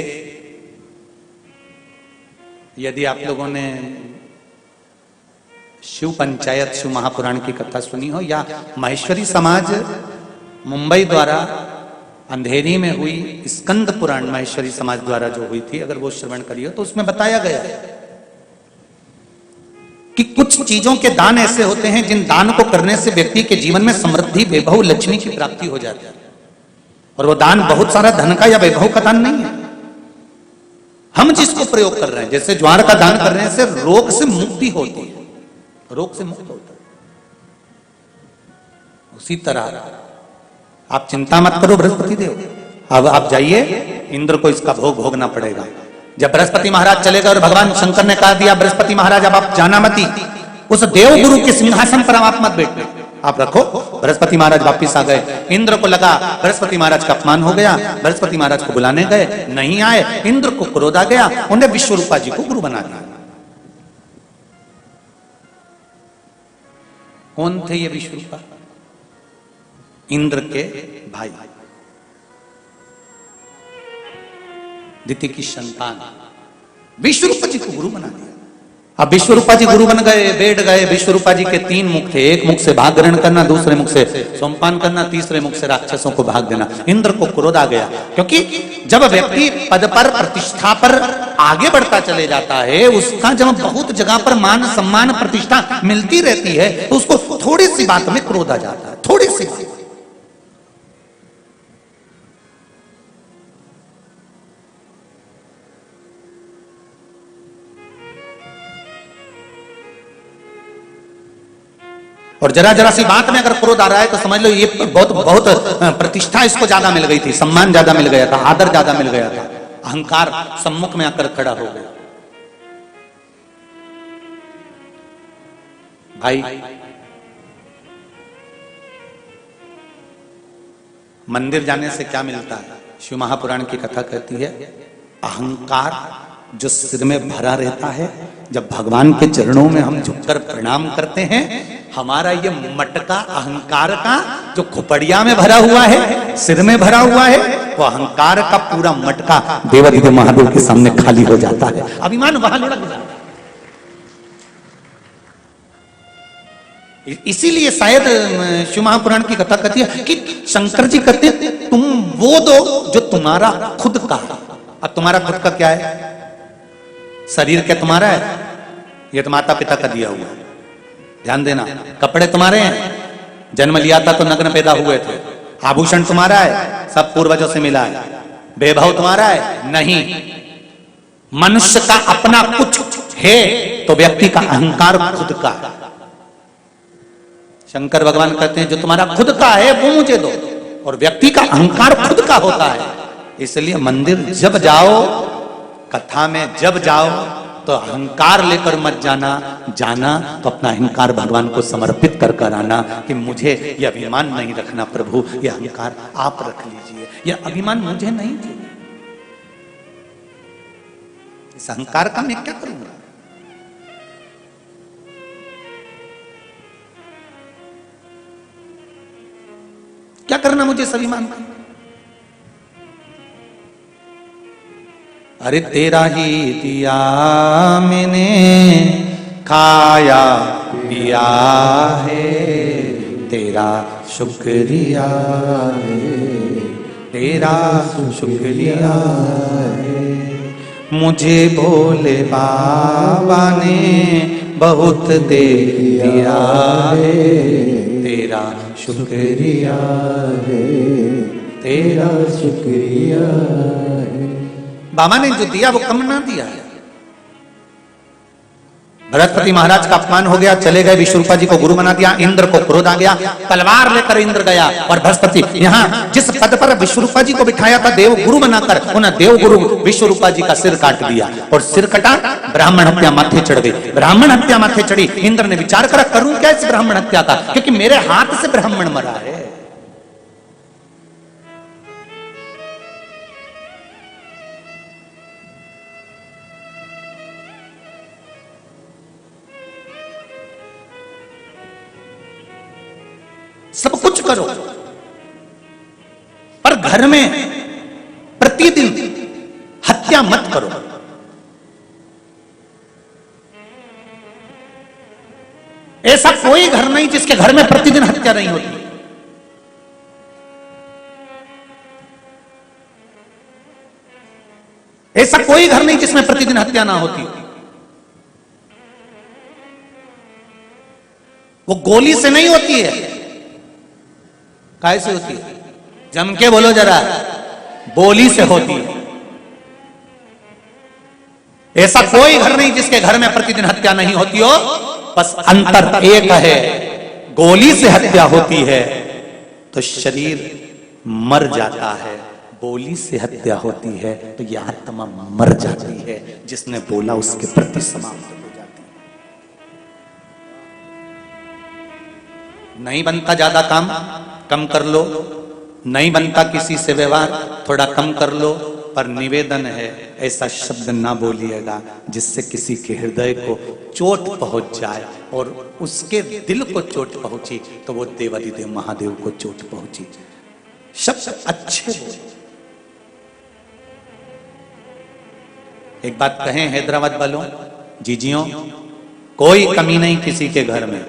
यदि आप लोगों ने शिव पंचायत शिव महापुराण की कथा सुनी हो, या माहेश्वरी समाज मुंबई द्वारा अंधेरी में हुई स्कंद पुराण माहेश्वरी समाज द्वारा जो हुई थी, अगर वो श्रवण करिए तो उसमें बताया गया है कि कुछ चीजों के दान ऐसे होते हैं जिन दान को करने से व्यक्ति के जीवन में समृद्धि, वैभव, लक्ष्मी की प्राप्ति हो जाती है, और वो दान बहुत सारा धन का या वैभव का दान नहीं है। हम जिसको प्रयोग कर रहे हैं, जैसे ज्वार का दान करने से रोग से मुक्ति होती है, रोग से मुक्त होता है, उसी तरह आप चिंता मत करो बृहस्पति देव, अब आप जाइए, इंद्र को इसका भोग भोगना पड़ेगा। जब बृहस्पति महाराज चले गए और भगवान शंकर ने कहा दिया, बृहस्पति महाराज अब आप जाना मती, उस देव गुरु के सिंहासन पर आप मत बैठो, आप रखो। बृहस्पति महाराज वापिस आ गए। इंद्र को लगा बृहस्पति महाराज का अपमान हो गया, बृहस्पति महाराज को बुलाने गए, नहीं आए। इंद्र को क्रोध आ गया, उन्हें विश्वरूपा जी को गुरु बना दिया। कौन थे ये विश्वरूपा? इंद्र के भाई, दिति की संतान, विश्वरूपा जी को गुरु बना दिया। अब विश्वरूपा जी गुरु बन गए, बैठ गए। विश्वरूपा जी के 3 मुख थे, एक मुख से भाग ग्रहण करना, दूसरे मुख से सोमपान करना, तीसरे मुख से राक्षसों को भाग देना। इंद्र को क्रोध आ गया, क्योंकि जब व्यक्ति पद पर, प्रतिष्ठा पर आगे बढ़ता चले जाता है, उसका जब बहुत जगह पर मान सम्मान प्रतिष्ठा मिलती रहती है, तो उसको थोड़ी सी बात में क्रोध आ जाता है, थोड़ी सी बात। और जरा जरा सी बात में अगर क्रोध आ रहा है तो समझ लो ये बहुत प्रतिष्ठा इसको ज्यादा मिल गई थी, सम्मान ज्यादा मिल गया था, आदर ज्यादा मिल गया था, अहंकार सम्मुख में आकर खड़ा हो गया। भाई, मंदिर जाने से क्या मिलता है? शिव महापुराण की कथा कहती है, अहंकार जो सिर में भरा रहता है, जब भगवान के चरणों में हम झुककर प्रणाम करते हैं, हमारा ये मटका अहंकार का जो खोपड़िया में भरा हुआ है, सिर में भरा हुआ है, वो अहंकार का पूरा मटका देवाधिदेव महादेव के सामने खाली हो जाता है, अभिमान वहां लुढ़क जाता है। इसीलिए शायद शिव महापुराण की कथा कहती है कि शंकर जी कहते हैं तुम वो दो जो तुम्हारा खुद का। अब तुम्हारा खुद का क्या है? शरीर क्या तुम्हारा है? ये तो माता पिता का दिया हुआ है, ध्यान देना। कपड़े तुम्हारे हैं, जन्म लिया था तो नग्न पैदा हुए थे। आभूषण तुम्हारा है, सब पूर्वजों से मिला है। वैभव तुम्हारा है? नहीं। मनुष्य का अपना कुछ है तो व्यक्ति का अहंकार खुद का है। शंकर भगवान कहते हैं जो तुम्हारा खुद का है वो मुझे दो, और व्यक्ति का अहंकार खुद का होता है। इसलिए मंदिर जब जाओ, कथा में जब जाओ, तो अहंकार लेकर मत जाना तो अपना अहंकार भगवान को समर्पित कर कर आना कि मुझे यह अभिमान नहीं रखना प्रभु, यह अहंकार आप रख लीजिए, यह अभिमान मुझे नहीं चाहिए। इस अहंकार का मैं क्या करूंगा? क्या करना मुझे इस अभिमान का? अरे तेरा ही दिया मैंने, खाया पिया है, तेरा शुक्रिया है, तेरा शुक्रिया है। मुझे भोले बाबा ने बहुत दे दिया है, तेरा शुक्रिया है, तेरा शुक्रिया है। बाबा ने जो दिया वो कम ना दिया है। बृहस्पति महाराज का अपमान हो गया, चले गए, विश्वरूपा जी को गुरु बना दिया। इंद्र को क्रोध आ गया, तलवार लेकर इंद्र गया और बृहस्पति यहाँ जिस पद पर विश्वरूपा जी को बिठाया था देव गुरु बनाकर, उन्हें देव गुरु विश्वरूपा जी का सिर काट दिया। और सिर कटा, ब्राह्मण हत्या माथे चढ़ गई। ब्राह्मण हत्या माथे चढ़ी। इंद्र ने विचार करा करूं क्या इस ब्राह्मण हत्या का, क्योंकि मेरे हाथ से ब्राह्मण मरा है। सब कुछ करो, पर घर में प्रतिदिन हत्या मत करो। ऐसा कोई घर नहीं जिसके घर में प्रतिदिन हत्या नहीं होती। ऐसा कोई घर नहीं जिसमें प्रतिदिन हत्या ना होती। वो गोली से नहीं होती है, कैसे होती है? जम के बोलो जरा, बोली से होती है। ऐसा कोई घर नहीं जिसके घर में प्रतिदिन हत्या नहीं होती हो। बस अंतर एक है, गोली से हत्या होती है तो शरीर मर जाता है, बोली से हत्या होती है तो यह आत्मा मर जाती है। जिसने बोला उसके प्रति समाप्त हो जाती है। नहीं बनता ज्यादा काम, कम कर लो। नहीं बनता किसी से व्यवहार, थोड़ा कम कर लो। पर निवेदन है, ऐसा शब्द ना बोलिएगा जिससे किसी के हृदय को चोट पहुंच जाए, और उसके दिल को चोट पहुंची तो वो देवाधिदेव महादेव को चोट पहुंची। शब्द अच्छे बोलो। एक बात कहें हैदराबाद वालों, जीजियों, कोई कमी नहीं किसी के घर में।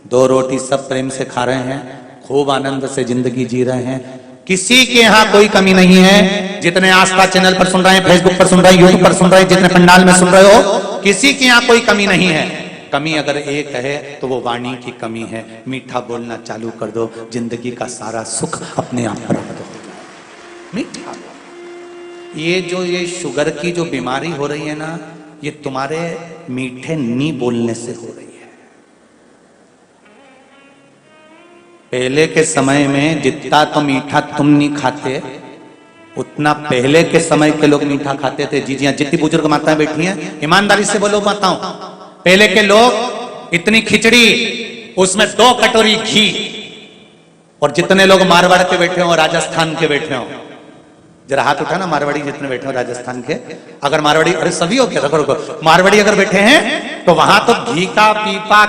2 रोटी सब प्रेम से खा रहे हैं, खूब आनंद से जिंदगी जी रहे हैं। किसी के यहाँ कोई कमी नहीं है। जितने आस्था चैनल पर सुन रहे हैं, फेसबुक पर सुन रहे हैं, यूट्यूब पर सुन रहे हैं, जितने पंडाल में सुन रहे हो, किसी के यहाँ कोई कमी नहीं है। कमी अगर एक है तो वो वाणी की कमी है। मीठा बोलना चालू कर दो, जिंदगी का सारा सुख अपने आप प्राप्त हो। मीठा। ये शुगर की जो बीमारी हो रही है ना, ये तुम्हारे मीठे नी बोलने से हो रही है। पहले के समय में जितना तो मीठा तुम नहीं खाते, उतना पहले के समय के लोग मीठा खाते थे। जीजियां, जितनी बुजुर्ग माताएं बैठी हैं, ईमानदारी से बोलो माताओं, पहले के लोग इतनी खिचड़ी, उसमें 2 कटोरी घी। और जितने लोग मारवाड़ के बैठे हो, राजस्थान के बैठे हो, जरा हाथ उठाना, मारवाड़ी जितने बैठे हो राजस्थान के। अगर मारवाड़ी, अरे सभी हो क्या, रुको, मारवाड़ी अगर बैठे हैं तो वहां तो घी का पीपा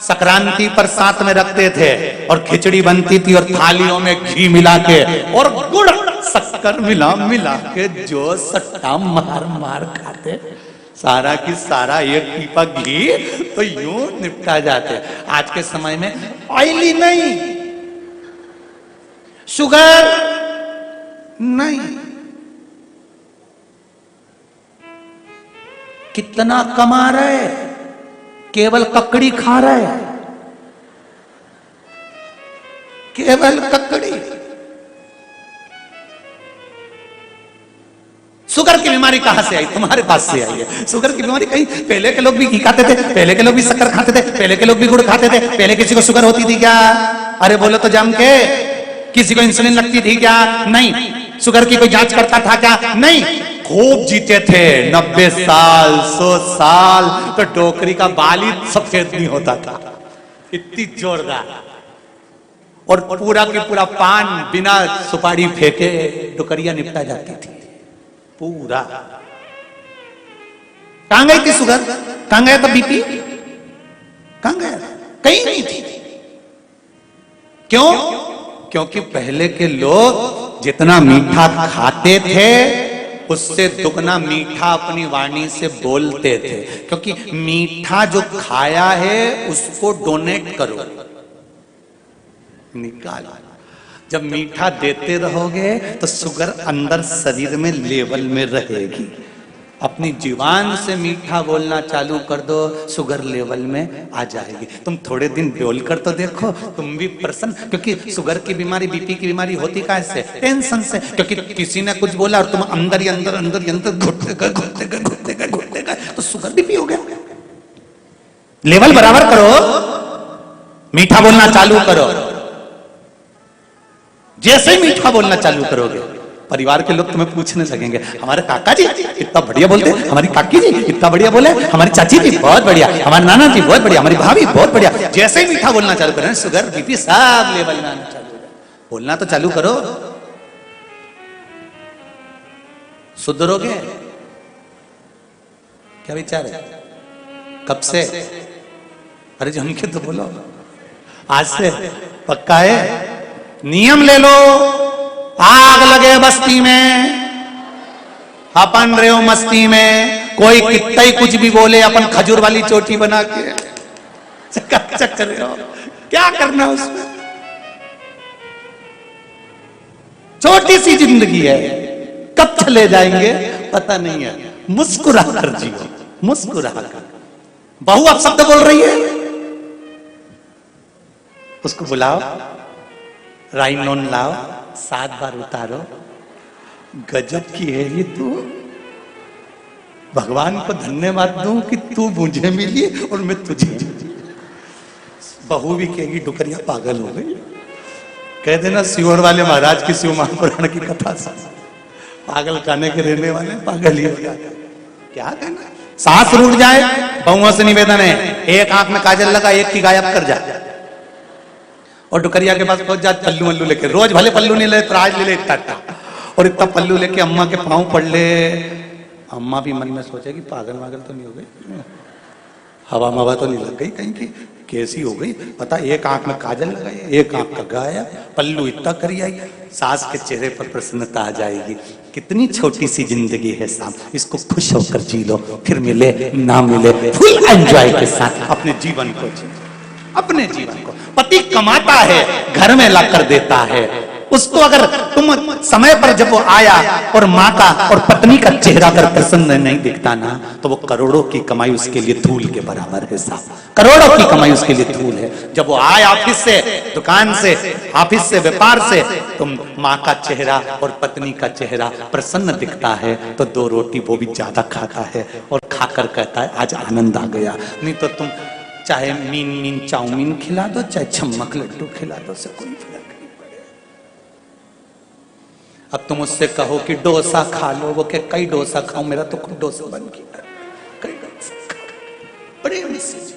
संक्रांति पर साथ में रखते थे, और खिचड़ी बनती थी, और थालियों में घी मिला के और गुड़ शक्कर मिला मिला के जो सट्टा मार मार खाते, सारा की सारा एक पीपा घी तो यूं निपटा जाते। आज के समय में ऑयली नहीं, शुगर नहीं, कितना कमा रहे, केवल ककड़ी खा रहे, केवल ककड़ी। शुगर की बीमारी कहां से आई? तुम्हारे पास से आई है शुगर की बीमारी। कहीं पहले के लोग भी घी खाते थे, पहले के लोग भी शक्कर खाते थे, पहले के लोग भी गुड़ खाते थे। पहले किसी को शुगर होती थी क्या? अरे बोलो तो जम के। किसी को इंसुलिन लगती थी क्या? नहीं। शुगर की कोई जांच करता था क्या? नहीं। खूब जीते थे 90 साल 100 साल, तो टोकरी का बाल ही सफेद नहीं होता था, इतनी जोरदार। और पूरा की पूरा पान बिना सुपारी फेंके टोकरिया निपटा जाती थी पूरा। कहां गई थी शुगर? कहां गया था बीपी? कहां गया? कहीं नहीं थी। क्यों? क्योंकि पहले के लोग जितना मीठा खाते थे, उससे दुगना मीठा अपनी वाणी से बोलते थे। क्योंकि मीठा जो खाया है उसको डोनेट करो, निकालो। जब मीठा देते रहोगे तो शुगर अंदर शरीर में लेवल में रहेगी। अपनी जुबान से मीठा बोलना चालू कर दो, शुगर लेवल में आ जाएगी। तुम थोड़े दिन बोल कर तो देखो, तुम भी प्रसन्न। क्योंकि शुगर की बीमारी, बीपी की बीमारी होती कैसे? टेंशन से। क्योंकि किसी ने कुछ बोला और तुम अंदर ही अंदर अंदर ही अंदर घुटते गए तो शुगर बीपी हो गया। लेवल बराबर करो, मीठा बोलना चालू करो। जैसे ही मीठा बोलना चालू करोगे, परिवार के लोग तुम्हें पूछने लगेंगे, हमारे काका जी इतना बढ़िया बोलते, हमारी काकी जी इतना बढ़िया बोले, हमारी चाची जी बहुत बढ़िया, हमारे नाना जी बहुत बढ़िया, हमारी भाभी बहुत बढ़िया। जैसे ही मीठा बोलना चालू करें, शुगर बीपी सब लेवल में आना चालू हो। बोलना तो चालू करो, सुधरोगे। क्या विचार है? कब से? अरे जम के तो बोलो, आज से पक्का है। नियम ले लो, आग लगे बस्ती में, अपन रहे हो मस्ती में। कोई कितना ही कुछ भी बोले, अपन खजूर वाली चोटी बना के चक रहे हो। क्या करना उसमें? छोटी सी जिंदगी है, कब चले जाएंगे पता नहीं है। मुस्कुरा कर जियो, मुस्कुरा कर। बहू अब शब्द बोल रही है, उसको बुलाओ, राइनोन लाओ, 7 बार उतारो। गजब की है ये तू। भगवान को धन्यवाद दूं कि तू मुझे मिली और मैं तुझे। बहू भी कहेगी डुकरिया पागल हो गई। कह देना सियोर वाले महाराज की शिव महापुराण की कथा से, पागल खाने के रहने वाले पागल ही हो जाते। क्या कहना? सांस रूठ जाए, बहुओं से निवेदन है, एक आंख में काजल लगा, एक की गायब कर जा। और डुकरिया के पास पहुंच जा, पल्लू वल्लू लेके, रोज भले पल्लू नहीं ले तो आज ले ले इतना इतना, और इतना पल्लू लेके अम्मा के पाँव पड़ ले। अम्मा भी मन में सोचेगी पागल वागल तो नहीं हो गई, हवा मवा तो नहीं लग गई कहीं की, कैसी हो गई पता, एक आंख में काजल लगाई, एक आंख का गाया, पल्लू इतना करी आई। सास के चेहरे पर प्रसन्नता आ जाएगी, कितनी छोटी सी जिंदगी है साहब, इसको खुश होकर जी लो, फिर मिले ना मिले फुल एंजॉय के साथ अपने जीवन को जी, अपने जीवन को। पति कमाता है, घर में लाकर देता है, उसको अगर तुम समय पर जब वो आया और माँ का और पत्नी का चेहरा अगर प्रसन्न नहीं दिखता ना, तो वो करोड़ों की कमाई उसके लिए धूल के बराबर है साहब, करोड़ों की कमाई उसके लिए धूल है। जब वो आए ऑफिस से, दुकान से, ऑफिस से, व्यापार से, तुम माँ का चेहरा और पत्नी का चेहरा प्रसन्न दिखता है तो 2 रोटी वो भी ज्यादा खाता है और खाकर कहता है आज आनंद आ गया। नहीं तो तुम चाहे मीन चाउमीन खिला दो, चाहे छम्मक लड्डू खिला दो, से कोई फर्क नहीं पड़ेगा। अब तुम उससे कहो कि डोसा खा लो, वो के कई डोसा खाऊं, मेरा तो खुद डोसा बन गया, कई डोसा खा, बड़े मैसेज।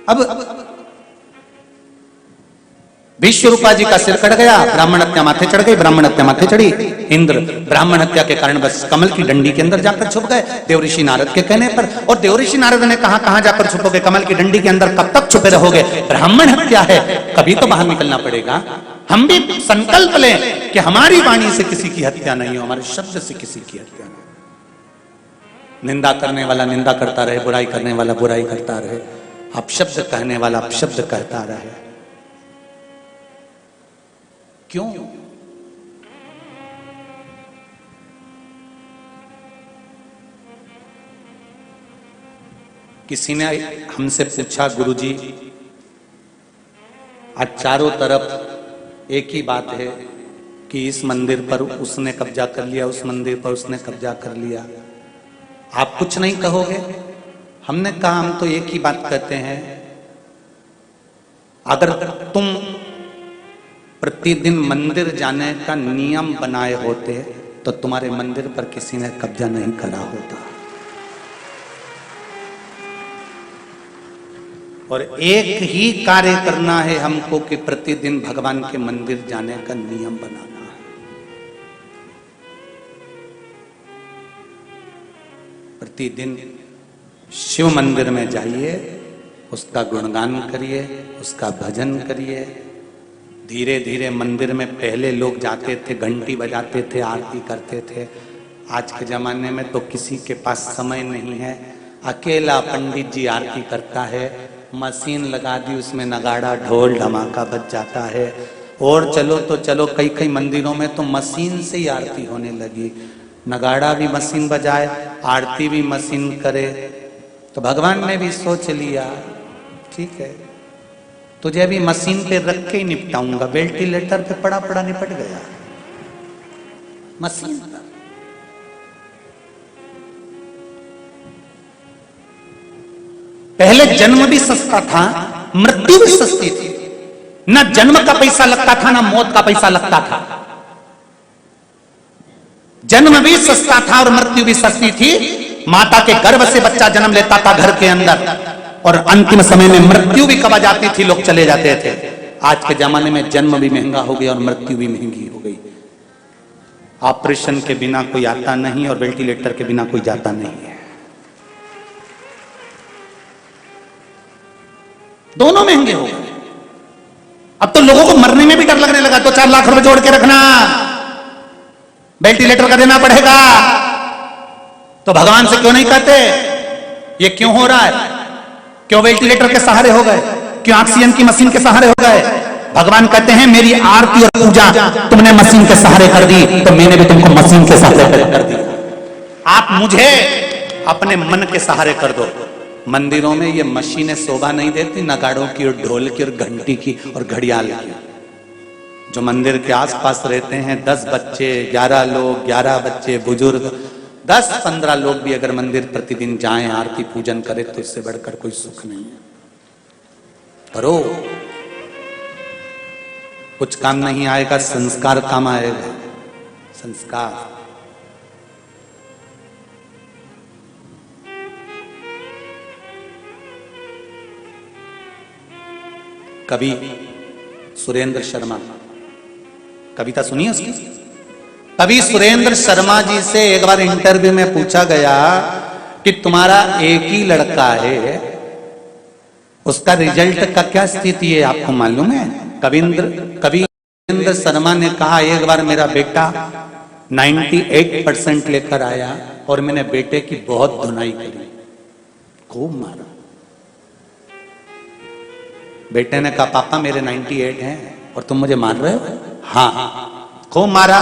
अब विश्वरूपा जी का सिर कट गया, ब्राह्मण हत्या माथे चढ़ गई, ब्राह्मण हत्या माथे चढ़ी। इंद्र ब्राह्मण हत्या के कारण बस कमल की डंडी के अंदर जाकर छुप गए देवऋषि नारद के कहने पर। और देवऋषि नारद ने कहा कहां जाकर छुपोगे, कमल की डंडी के अंदर कब तक छुपे रहोगे, ब्राह्मण हत्या है, कभी तो बाहर निकलना पड़ेगा। हम भी संकल्प लें कि हमारी वाणी से किसी की हत्या नहीं हो, हमारे शब्द से किसी की हत्या नहीं। निंदा करने वाला निंदा करता रहे, बुराई करने वाला बुराई करता रहे, अपशब्द कहने वाला अपशब्द कहता रहे। क्यों? किसी ने हमसे पूछा गुरुजी, आज चारों तरफ एक ही बात है कि इस मंदिर पर उसने कब्जा कर लिया, उस मंदिर पर उसने कब्जा कर लिया, आप कुछ नहीं कहोगे? हमने कहा हम तो एक ही बात कहते हैं, अगर तुम प्रतिदिन मंदिर जाने का नियम बनाए होते तो तुम्हारे मंदिर पर किसी ने कब्जा नहीं करा होता। और एक ही कार्य करना है हमको कि प्रतिदिन भगवान के मंदिर जाने का नियम बनाना है। प्रतिदिन शिव मंदिर में जाइए, उसका गुणगान करिए, उसका भजन करिए। धीरे धीरे मंदिर में पहले लोग जाते थे, घंटी बजाते थे, आरती करते थे। आज के जमाने में तो किसी के पास समय नहीं है, अकेला पंडित जी आरती करता है, मशीन लगा दी, उसमें नगाड़ा ढोल धमाका बज जाता है। और चलो तो चलो, कई कई मंदिरों में तो मशीन से ही आरती होने लगी, नगाड़ा भी मशीन बजाए, आरती भी मशीन करे। तो भगवान ने भी सोच लिया ठीक है, तुझे अभी मशीन पे रख के ही निपटाऊंगा, वेंटिलेटर पे पड़ा पड़ा निपट गया, मशीन पर। पहले जन्म भी सस्ता था, मृत्यु भी सस्ती थी, ना जन्म का पैसा लगता था, ना मौत का पैसा लगता था। जन्म भी सस्ता था और मृत्यु भी सस्ती थी। माता के गर्भ से बच्चा जन्म लेता था घर के अंदर, और अंतिम समय में मृत्यु भी कब आ जाती थी, लोग चले जाते थे। आज के जमाने में जन्म भी महंगा हो गया और मृत्यु भी महंगी हो गई। ऑपरेशन के बिना कोई आता नहीं और वेंटिलेटर के बिना कोई जाता नहीं है, दोनों महंगे हो गए। अब तो लोगों को मरने में भी डर लगने लगा, तो 4 लाख रुपए जोड़ के रखना, वेंटिलेटर का देना पड़ेगा। तो भगवान से क्यों नहीं कहते ये क्यों हो रहा है? क्यों वेंटिलेटर के सहारे हो गए? क्यों ऑक्सीजन की मशीन के सहारे हो गए? भगवान कहते हैं मेरी आरती और पूजा तुमने मशीन के सहारे कर दी, तो मैंने भी तुमको मशीन के सहारे कर दी। आप मुझे अपने मन के सहारे कर दो। मंदिरों में ये मशीनें शोभा नहीं देती, नगाड़ों की और ढोल की और घंटी की और घड़ियाल की। जो मंदिर के आसपास रहते हैं, 10 बच्चे, 11 लोग, 11 बच्चे, बुजुर्ग, 10-15 लोग भी अगर मंदिर प्रतिदिन जाएं, आरती पूजन करें, तो इससे बढ़कर कोई सुख नहीं है। करो, कुछ काम नहीं आएगा, संस्कार काम आएगा। संस्कार कवि सुरेंद्र शर्मा, कविता सुनिए उसकी। कवि सुरेंद्र शर्मा जी से एक बार इंटरव्यू में पूछा गया कि तुम्हारा एक ही लड़का है, उसका रिजल्ट का क्या स्थिति है, आपको मालूम है? कवि सुरेंद्र शर्मा ने कहा, एक बार मेरा बेटा 98% लेकर आया और मैंने बेटे की बहुत धुनाई करी, खूब मारा। बेटे ने कहा, पापा मेरे 98 हैं और तुम मुझे मार रहे हो? हाँ, खूब मारा।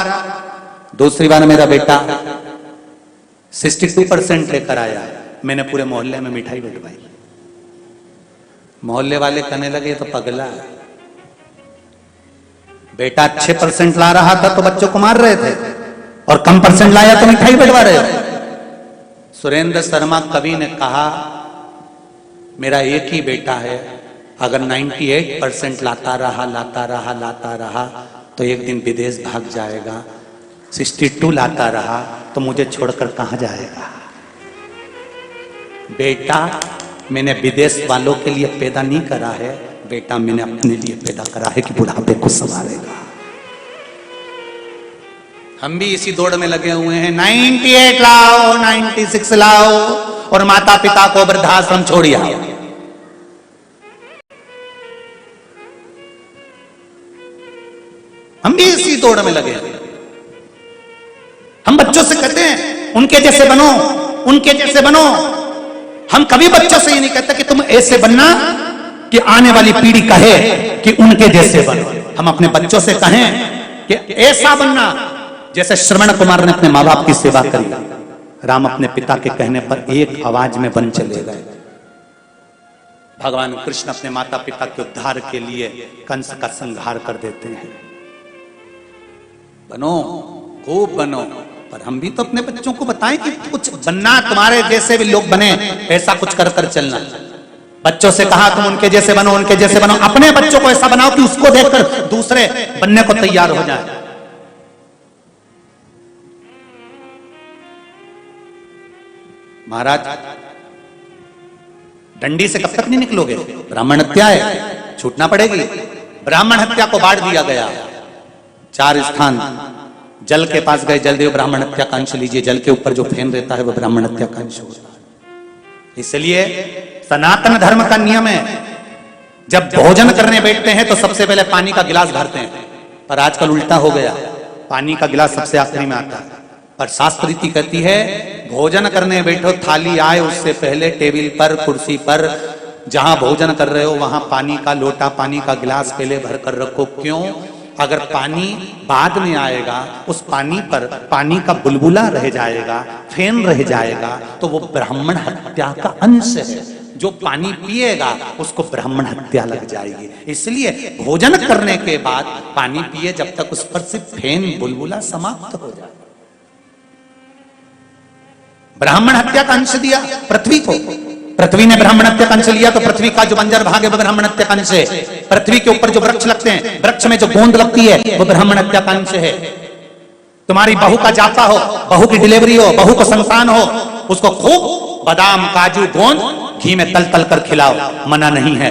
दूसरी बार मेरा बेटा 62% लेकर आया, मैंने पूरे मोहल्ले में मिठाई बंटवाई। मोहल्ले वाले कहने लगे तो पगला है, बेटा अच्छे % ला रहा था तो बच्चों को मार रहे थे और कम % लाया तो मिठाई बंटवा रहे थे। सुरेंद्र शर्मा कवि ने कहा, मेरा एक ही बेटा है, अगर 98% लाता रहा तो एक दिन विदेश भाग जाएगा, 62 लाता रहा तो मुझे छोड़कर कहां जाएगा। बेटा मैंने विदेश वालों के लिए पैदा नहीं करा है, बेटा मैंने अपने लिए पैदा करा है कि बुढ़ापे को संभालेगा। हम भी इसी दौड़ में लगे हुए हैं, 98 लाओ, 96 लाओ और माता पिता को वृद्धाश्रम छोड़िए। हम भी इसी दौड़ में लगे हैं। हम बच्चों से कहते हैं उनके जैसे बनो, उनके जैसे बनो। हम कभी बच्चों से ये नहीं कहते कि तुम ऐसे बनना कि आने वाली पीढ़ी कहे कि उनके जैसे बनो। हम अपने बच्चों से कहें कि ऐसा बनना जैसे श्रवण कुमार ने अपने माँ बाप की सेवा करी। राम अपने पिता के कहने पर एक आवाज में वन चले गए। भगवान कृष्ण अपने माता पिता के उद्धार के लिए कंस का संहार कर देते हैं। बनो, खूब बनो, पर हम भी तो अपने बच्चों को बताएं कि कुछ बनना, तुम्हारे जैसे भी लोग बने, ऐसा कुछ कर कर चलना। बच्चों से कहा तुम उनके जैसे बनो, उनके जैसे बनो। अपने बच्चों को ऐसा बनाओ कि उसको देखकर दूसरे बनने को तैयार हो जाए। महाराज, डंडी से कब तक नहीं निकलोगे? ब्राह्मण हत्या है, छूटना पड़ेगी। ब्राह्मण हत्या को बांट दिया गया। 4 स्थान, जल के पास गए, जलदेव ब्राह्मण हत्या का अंश लीजिए। जल के ऊपर जो फेन रहता है वो ब्राह्मण हत्या का अंश होता है। इसलिए सनातन धर्म का नियम है, जब भोजन करने बैठते हैं तो सबसे पहले पानी का गिलास भरते हैं, पर आजकल उल्टा हो गया, पानी का गिलास सबसे आखिरी में आता है। पर शास्त्र रीति कहती है भोजन करने बैठो, थाली आए उससे पहले टेबल पर, कुर्सी पर, जहां भोजन कर रहे हो वहां पानी का लोटा, पानी का गिलास पहले भर कर रखो। क्यों? अगर पानी बाद में आएगा, उस पानी पर पानी का बुलबुला रह जाएगा, फेन रह जाएगा, तो वो ब्राह्मण हत्या का अंश है। जो पानी पिएगा उसको ब्राह्मण हत्या लग जाएगी। इसलिए भोजन करने के बाद पानी पिए जब तक उस पर से फेन बुलबुला समाप्त हो जाए। ब्राह्मण हत्या का अंश दिया पृथ्वी को। पृथ्वी ने ब्राह्मण हत्या का अंश लिया तो पृथ्वी का जो बंजर भाग है वो ब्राह्मण हत्या का अंश है। पृथ्वी के ऊपर जो वृक्ष लगते हैं, वृक्ष में जो गोंद लगती है वो ब्राह्मण हत्या का अंश है। तुम्हारी बहू का जाता हो, बहू की डिलीवरी हो, बहू को संतान हो, उसको खूब बादाम, काजू, गोंद घी में तल तल कर खिलाओ, मना नहीं है।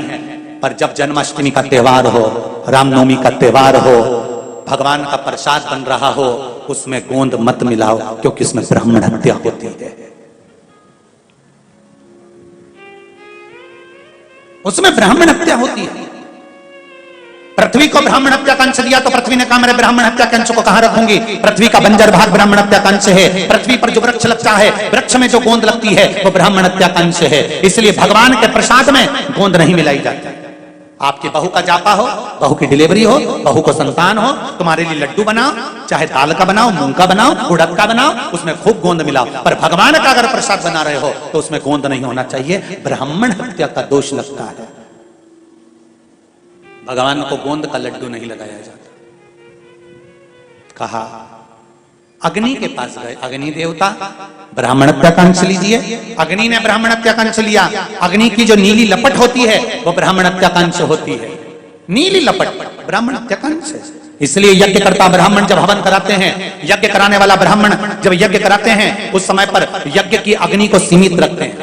पर जब जन्माष्टमी का त्योहार हो, रामनवमी का त्योहार हो, भगवान का प्रसाद बन रहा हो, उसमें गोंद मत मिलाओ, क्योंकि इसमें ब्राह्मण हत्या होती है। उसमें ब्राह्मण हत्या होती है। पृथ्वी को ब्राह्मण हत्या का अंश दिया तो पृथ्वी ने कहा मेरे ब्राह्मण हत्या के अंश को कहां रखूंगी? पृथ्वी का बंजर भाग ब्राह्मण हत्या का अंश है। पृथ्वी पर जो वृक्ष लगता है, वृक्ष में जो गोंद लगती है वो ब्राह्मण हत्या का अंश है। इसलिए भगवान के प्रसाद में गोंद नहीं मिलाई जाती। आपकी बहू का जापा हो, बहू की डिलीवरी हो, बहू को संतान हो, तुम्हारे लिए लड्डू बनाओ, चाहे दाल का बनाओ, मूंग का बनाओ, उड़द का बनाओ, उसमें खूब गोंद मिलाओ। पर भगवान का अगर प्रसाद बना रहे हो तो उसमें गोंद नहीं होना चाहिए, ब्राह्मण हत्या का दोष लगता है। भगवान को गोंद का लड्डू नहीं लगाया जाता। कहा अग्नि के पास गए, अग्नि देवता ब्राह्मण हत्या का अंश लीजिए। अग्नि ने ब्राह्मण हत्या का अंश लिया। अग्नि की जो नीली लपट होती है वो ब्राह्मण हत्या का अंश होती है। नीली लपट ब्राह्मण हत्या का अंश है। इसलिए यज्ञ करता ब्राह्मण जब हवन कराते हैं, यज्ञ कराने वाला ब्राह्मण जब यज्ञ कराते हैं, उस समय पर यज्ञ की अग्नि को सीमित रखते हैं।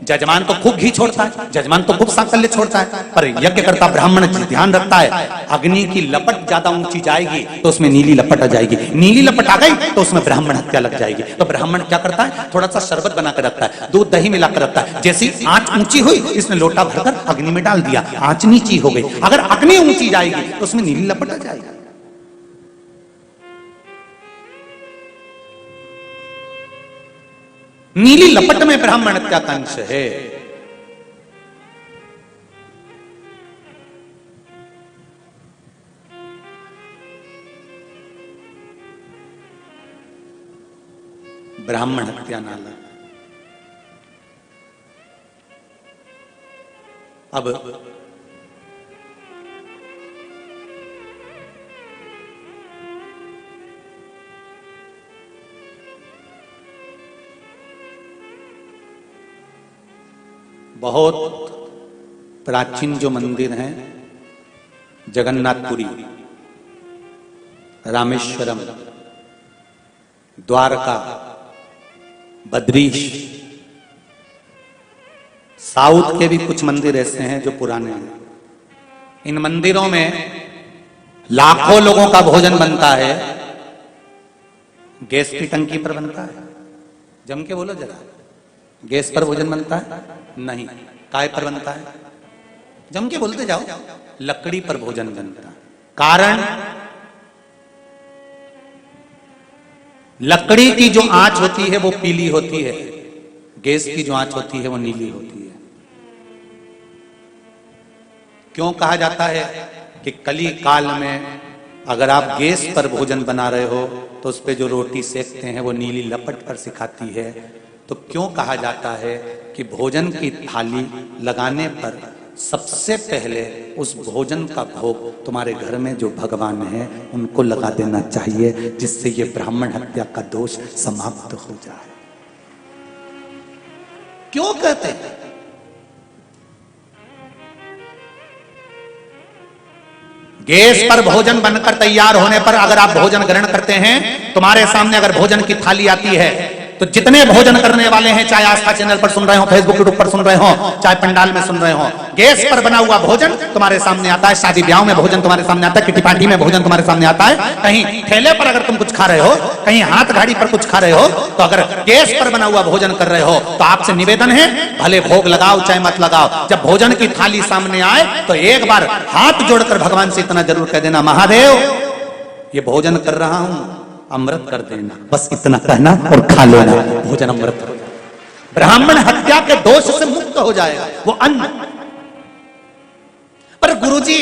जजमान तो खूब घी छोड़ता है, जजमान तो खूब सांकल्य छोड़ता है, पर यज्ञ करता ब्राह्मण ध्यान रखता है अग्नि की लपट ज्यादा ऊंची जाएगी तो उसमें नीली लपट आ जाएगी, नीली लपट आ गई तो उसमें ब्राह्मण हत्या लग जाएगी। तो ब्राह्मण क्या करता है, थोड़ा सा शरबत बनाकर रखता है, दूध दही मिलाकर रखता है। जैसी आंच ऊंची हुई इसने लोटा भरकर अग्नि में डाल दिया, आंच नीची हो गई। अगर अग्नि ऊंची जाएगी तो उसमें नीली लपट आ जाएगी। नीली लपट में ब्राह्मण हत्या का अंश है। ब्राह्मण हत्या नाला। अब बहुत प्राचीन जो मंदिर हैं, जगन्नाथपुरी, रामेश्वरम, द्वारका, बद्रीश, साउथ के भी कुछ मंदिर ऐसे हैं जो पुराने हैं। इन मंदिरों में लाखों लोगों का भोजन बनता है, गैस की टंकी पर बनता है। जम के बोलो जरा, गैस पर भोजन बनता है? नहीं। काय पर बनता है? जम के बोलते जाओ। लकड़ी पर भोजन बनता है। कारण, लकड़ी की जो आंच होती है वो पीली होती है, गैस की जो आंच होती है वो नीली होती है। क्यों कहा जाता है कि कली काल में अगर आप गैस पर भोजन बना रहे हो तो उस पे जो रोटी सेकते हैं वो नीली लपट पर सिखाती है। तो क्यों कहा जाता है कि भोजन की थाली लगाने पर सबसे पहले उस भोजन का भोग तुम्हारे घर में जो भगवान है उनको लगा देना चाहिए, जिससे ये ब्राह्मण हत्या का दोष समाप्त हो जाए। क्यों कहते हैं? गैस पर भोजन बनकर तैयार होने पर अगर आप भोजन ग्रहण करते हैं, तुम्हारे सामने अगर भोजन की थाली आती है तो जितने भोजन करने वाले हैं, चाहे आस्था चैनल पर सुन रहे हो, फेसबुक यूट्यूब पर सुन रहे हो, चाहे पंडाल में सुन रहे हो, गैस पर बना हुआ भोजन तुम्हारे सामने आता है। शादी ब्याह में भोजन तुम्हारे सामने आता है, किटी पार्टी में भोजन तुम्हारे सामने आता है। कहीं ठेले पर अगर तुम कुछ खा रहे हो, कहीं हाथ गाड़ी पर कुछ खा रहे हो, तो अगर गैस पर बना हुआ भोजन कर रहे हो तो आपसे निवेदन है, भले भोग लगाओ चाहे मत लगाओ, जब भोजन की थाली सामने आए तो एक बार हाथ जोड़कर भगवान से इतना जरूर कह देना, महादेव ये भोजन कर रहा हूं, अमृत कर देना। बस इतना कहना और खा लेना, भोजन अमृत हो जाए। ब्राह्मण हत्या के दोष से मुक्त हो जाएगा वो अन्न। पर गुरुजी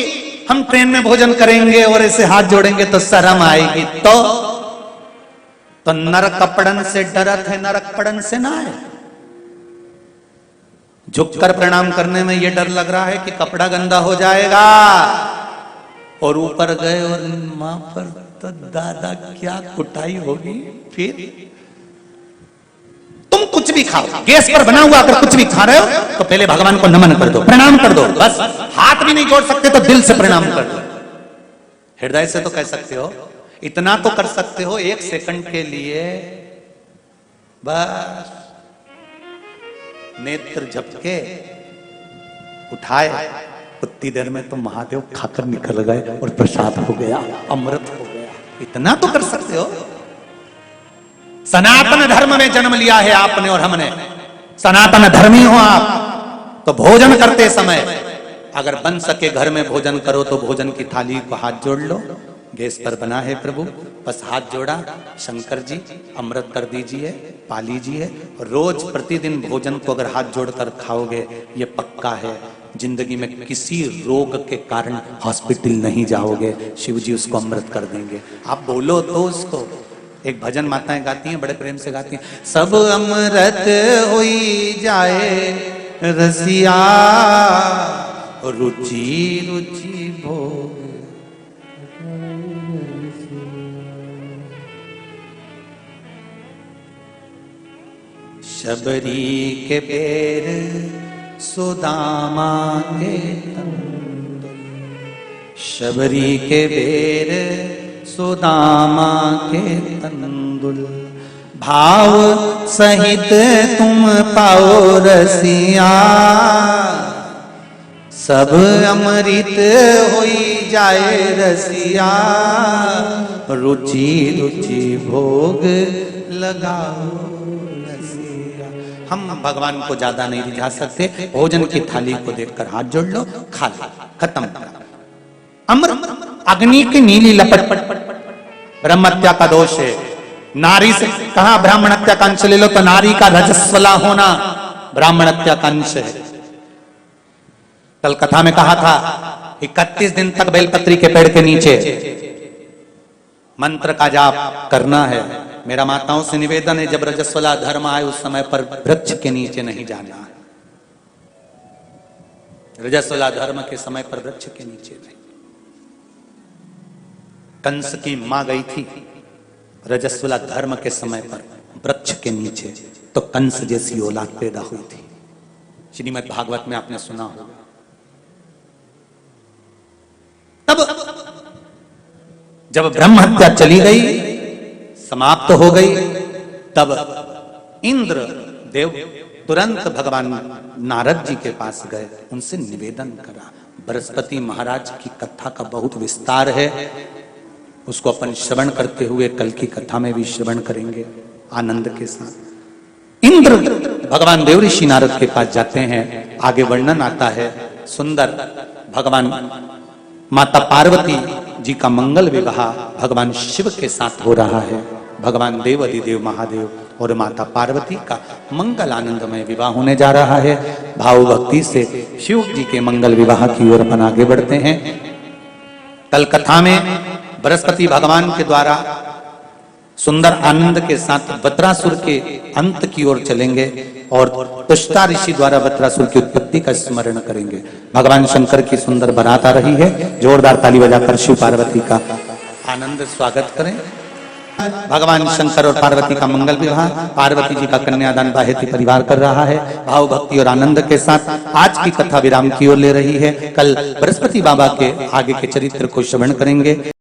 हम ट्रेन में भोजन करेंगे और ऐसे हाथ जोड़ेंगे तो शर्म आएगी। तो नरक कपड़न से डरत है, नरक पड़न से ना है। झुककर प्रणाम करने में यह डर लग रहा है कि कपड़ा गंदा हो जाएगा, और ऊपर गए और मां पर तो दादा क्या कुटाई होगी। फिर तुम कुछ भी खाओ, गैस पर बना हुआ अगर कुछ भी खा रहे हो तो पहले भगवान को नमन कर दो, प्रणाम कर दो। बस हाथ भी नहीं जोड़ सकते तो दिल से प्रणाम कर दो। हृदय से तो कह सकते हो, इतना तो कर सकते हो, एक सेकंड के लिए बस नेत्र झपके उठाए, उतनी देर में तो महादेव खाकर निकल गए और प्रसाद हो गया, अमृत हो गया। इतना तो कर सकते हो। सनातन धर्म में जन्म लिया है आपने और हमने, सनातन धर्मी हो आप, तो भोजन करते समय अगर बन सके घर में भोजन करो तो भोजन की थाली को हाथ जोड़ लो। गैस पर बना है प्रभु, बस हाथ जोड़ा, शंकर जी अमृत कर दीजिए, पा लीजिए। रोज प्रतिदिन भोजन को अगर हाथ जोड़कर खाओगे, ये पक्का है जिंदगी में किसी रोग के कारण हॉस्पिटल नहीं जाओगे, शिव जी उसको अमृत कर देंगे। आप बोलो तो उसको। एक भजन माताएं गाती हैं, बड़े प्रेम से गाती हैं, सब अमृत होई जाए रसिया, रुचि रुचि भोग। शबरी के पैर सुदामा के तंदुल, शबरी के बेर सुदामा के तंदुल, भाव सहित तुम पाओ रसिया, सब अमृत होई जाए रसिया, रुचि रुचि भोग लगाओ रसिया। हम भगवान को ज्यादा नहीं रिझा सकते, भोजन की थाली को देखकर हाथ जोड़ लो, खा लो, खत्म। अमृत अग्नि की नीली लपट, ब्रह्म हत्या का दोष है। नारी से कहा ब्राह्मण हत्या का अंश ले लो, तो नारी का रजस्वला होना ब्राह्मण हत्या का अंश है। कल कथा में कहा था 31 दिन तक बेलपत्री के पेड़ के नीचे मंत्र का जाप करना है। मेरा माताओं से निवेदन है, जब रजस्वला धर्म आए उस समय पर वृक्ष के नीचे नहीं जाना है। रजस्वला धर्म के समय पर वृक्ष के नीचे नहीं। कंस की मां गई थी रजस्वला धर्म के समय पर वृक्ष के नीचे, तो कंस जैसी औलाद पैदा हुई थी। श्रीमद् भागवत में आपने सुना होगा। तब जब ब्रह्म हत्या चली गई, समाप्त हो गई, तब इंद्र देव तुरंत भगवान नारद जी के पास गए, उनसे निवेदन करा। बृहस्पति महाराज की कथा का बहुत विस्तार है, उसको अपन श्रवण करते हुए कल की कथा में भी श्रवण करेंगे आनंद के साथ। इंद्र भगवान देव ऋषि नारद के पास जाते हैं, आगे वर्णन आता है सुंदर। भगवान माता पार्वती जी का मंगल विवाह भगवान शिव के साथ हो रहा है। भगवान देव अधिदेव महादेव और माता पार्वती का मंगल आनंदमय विवाह होने जा रहा है। भाव भक्ति से शिव जी के मंगल विवाह की ओर अपन आगे बढ़ते हैं। कल कथा में बृहस्पति भगवान के द्वारा सुंदर आनंद के साथ वत्रासुर के अंत की ओर चलेंगे और तुष्टा ऋषि द्वारा वत्रासुर की उत्पत्ति का स्मरण करेंगे। भगवान शंकर की सुंदर बारात आ रही है, जोरदार ताली बजाकर शिव पार्वती का आनंद स्वागत करें। भगवान शंकर और पार्वती का मंगल विवाह, पार्वती जी का कन्यादान बाहेती परिवार कर रहा है। भाव भक्ति और आनंद के साथ आज की कथा विराम की ओर ले रही है। कल बृहस्पति बाबा के आगे के चरित्र को श्रवण करेंगे।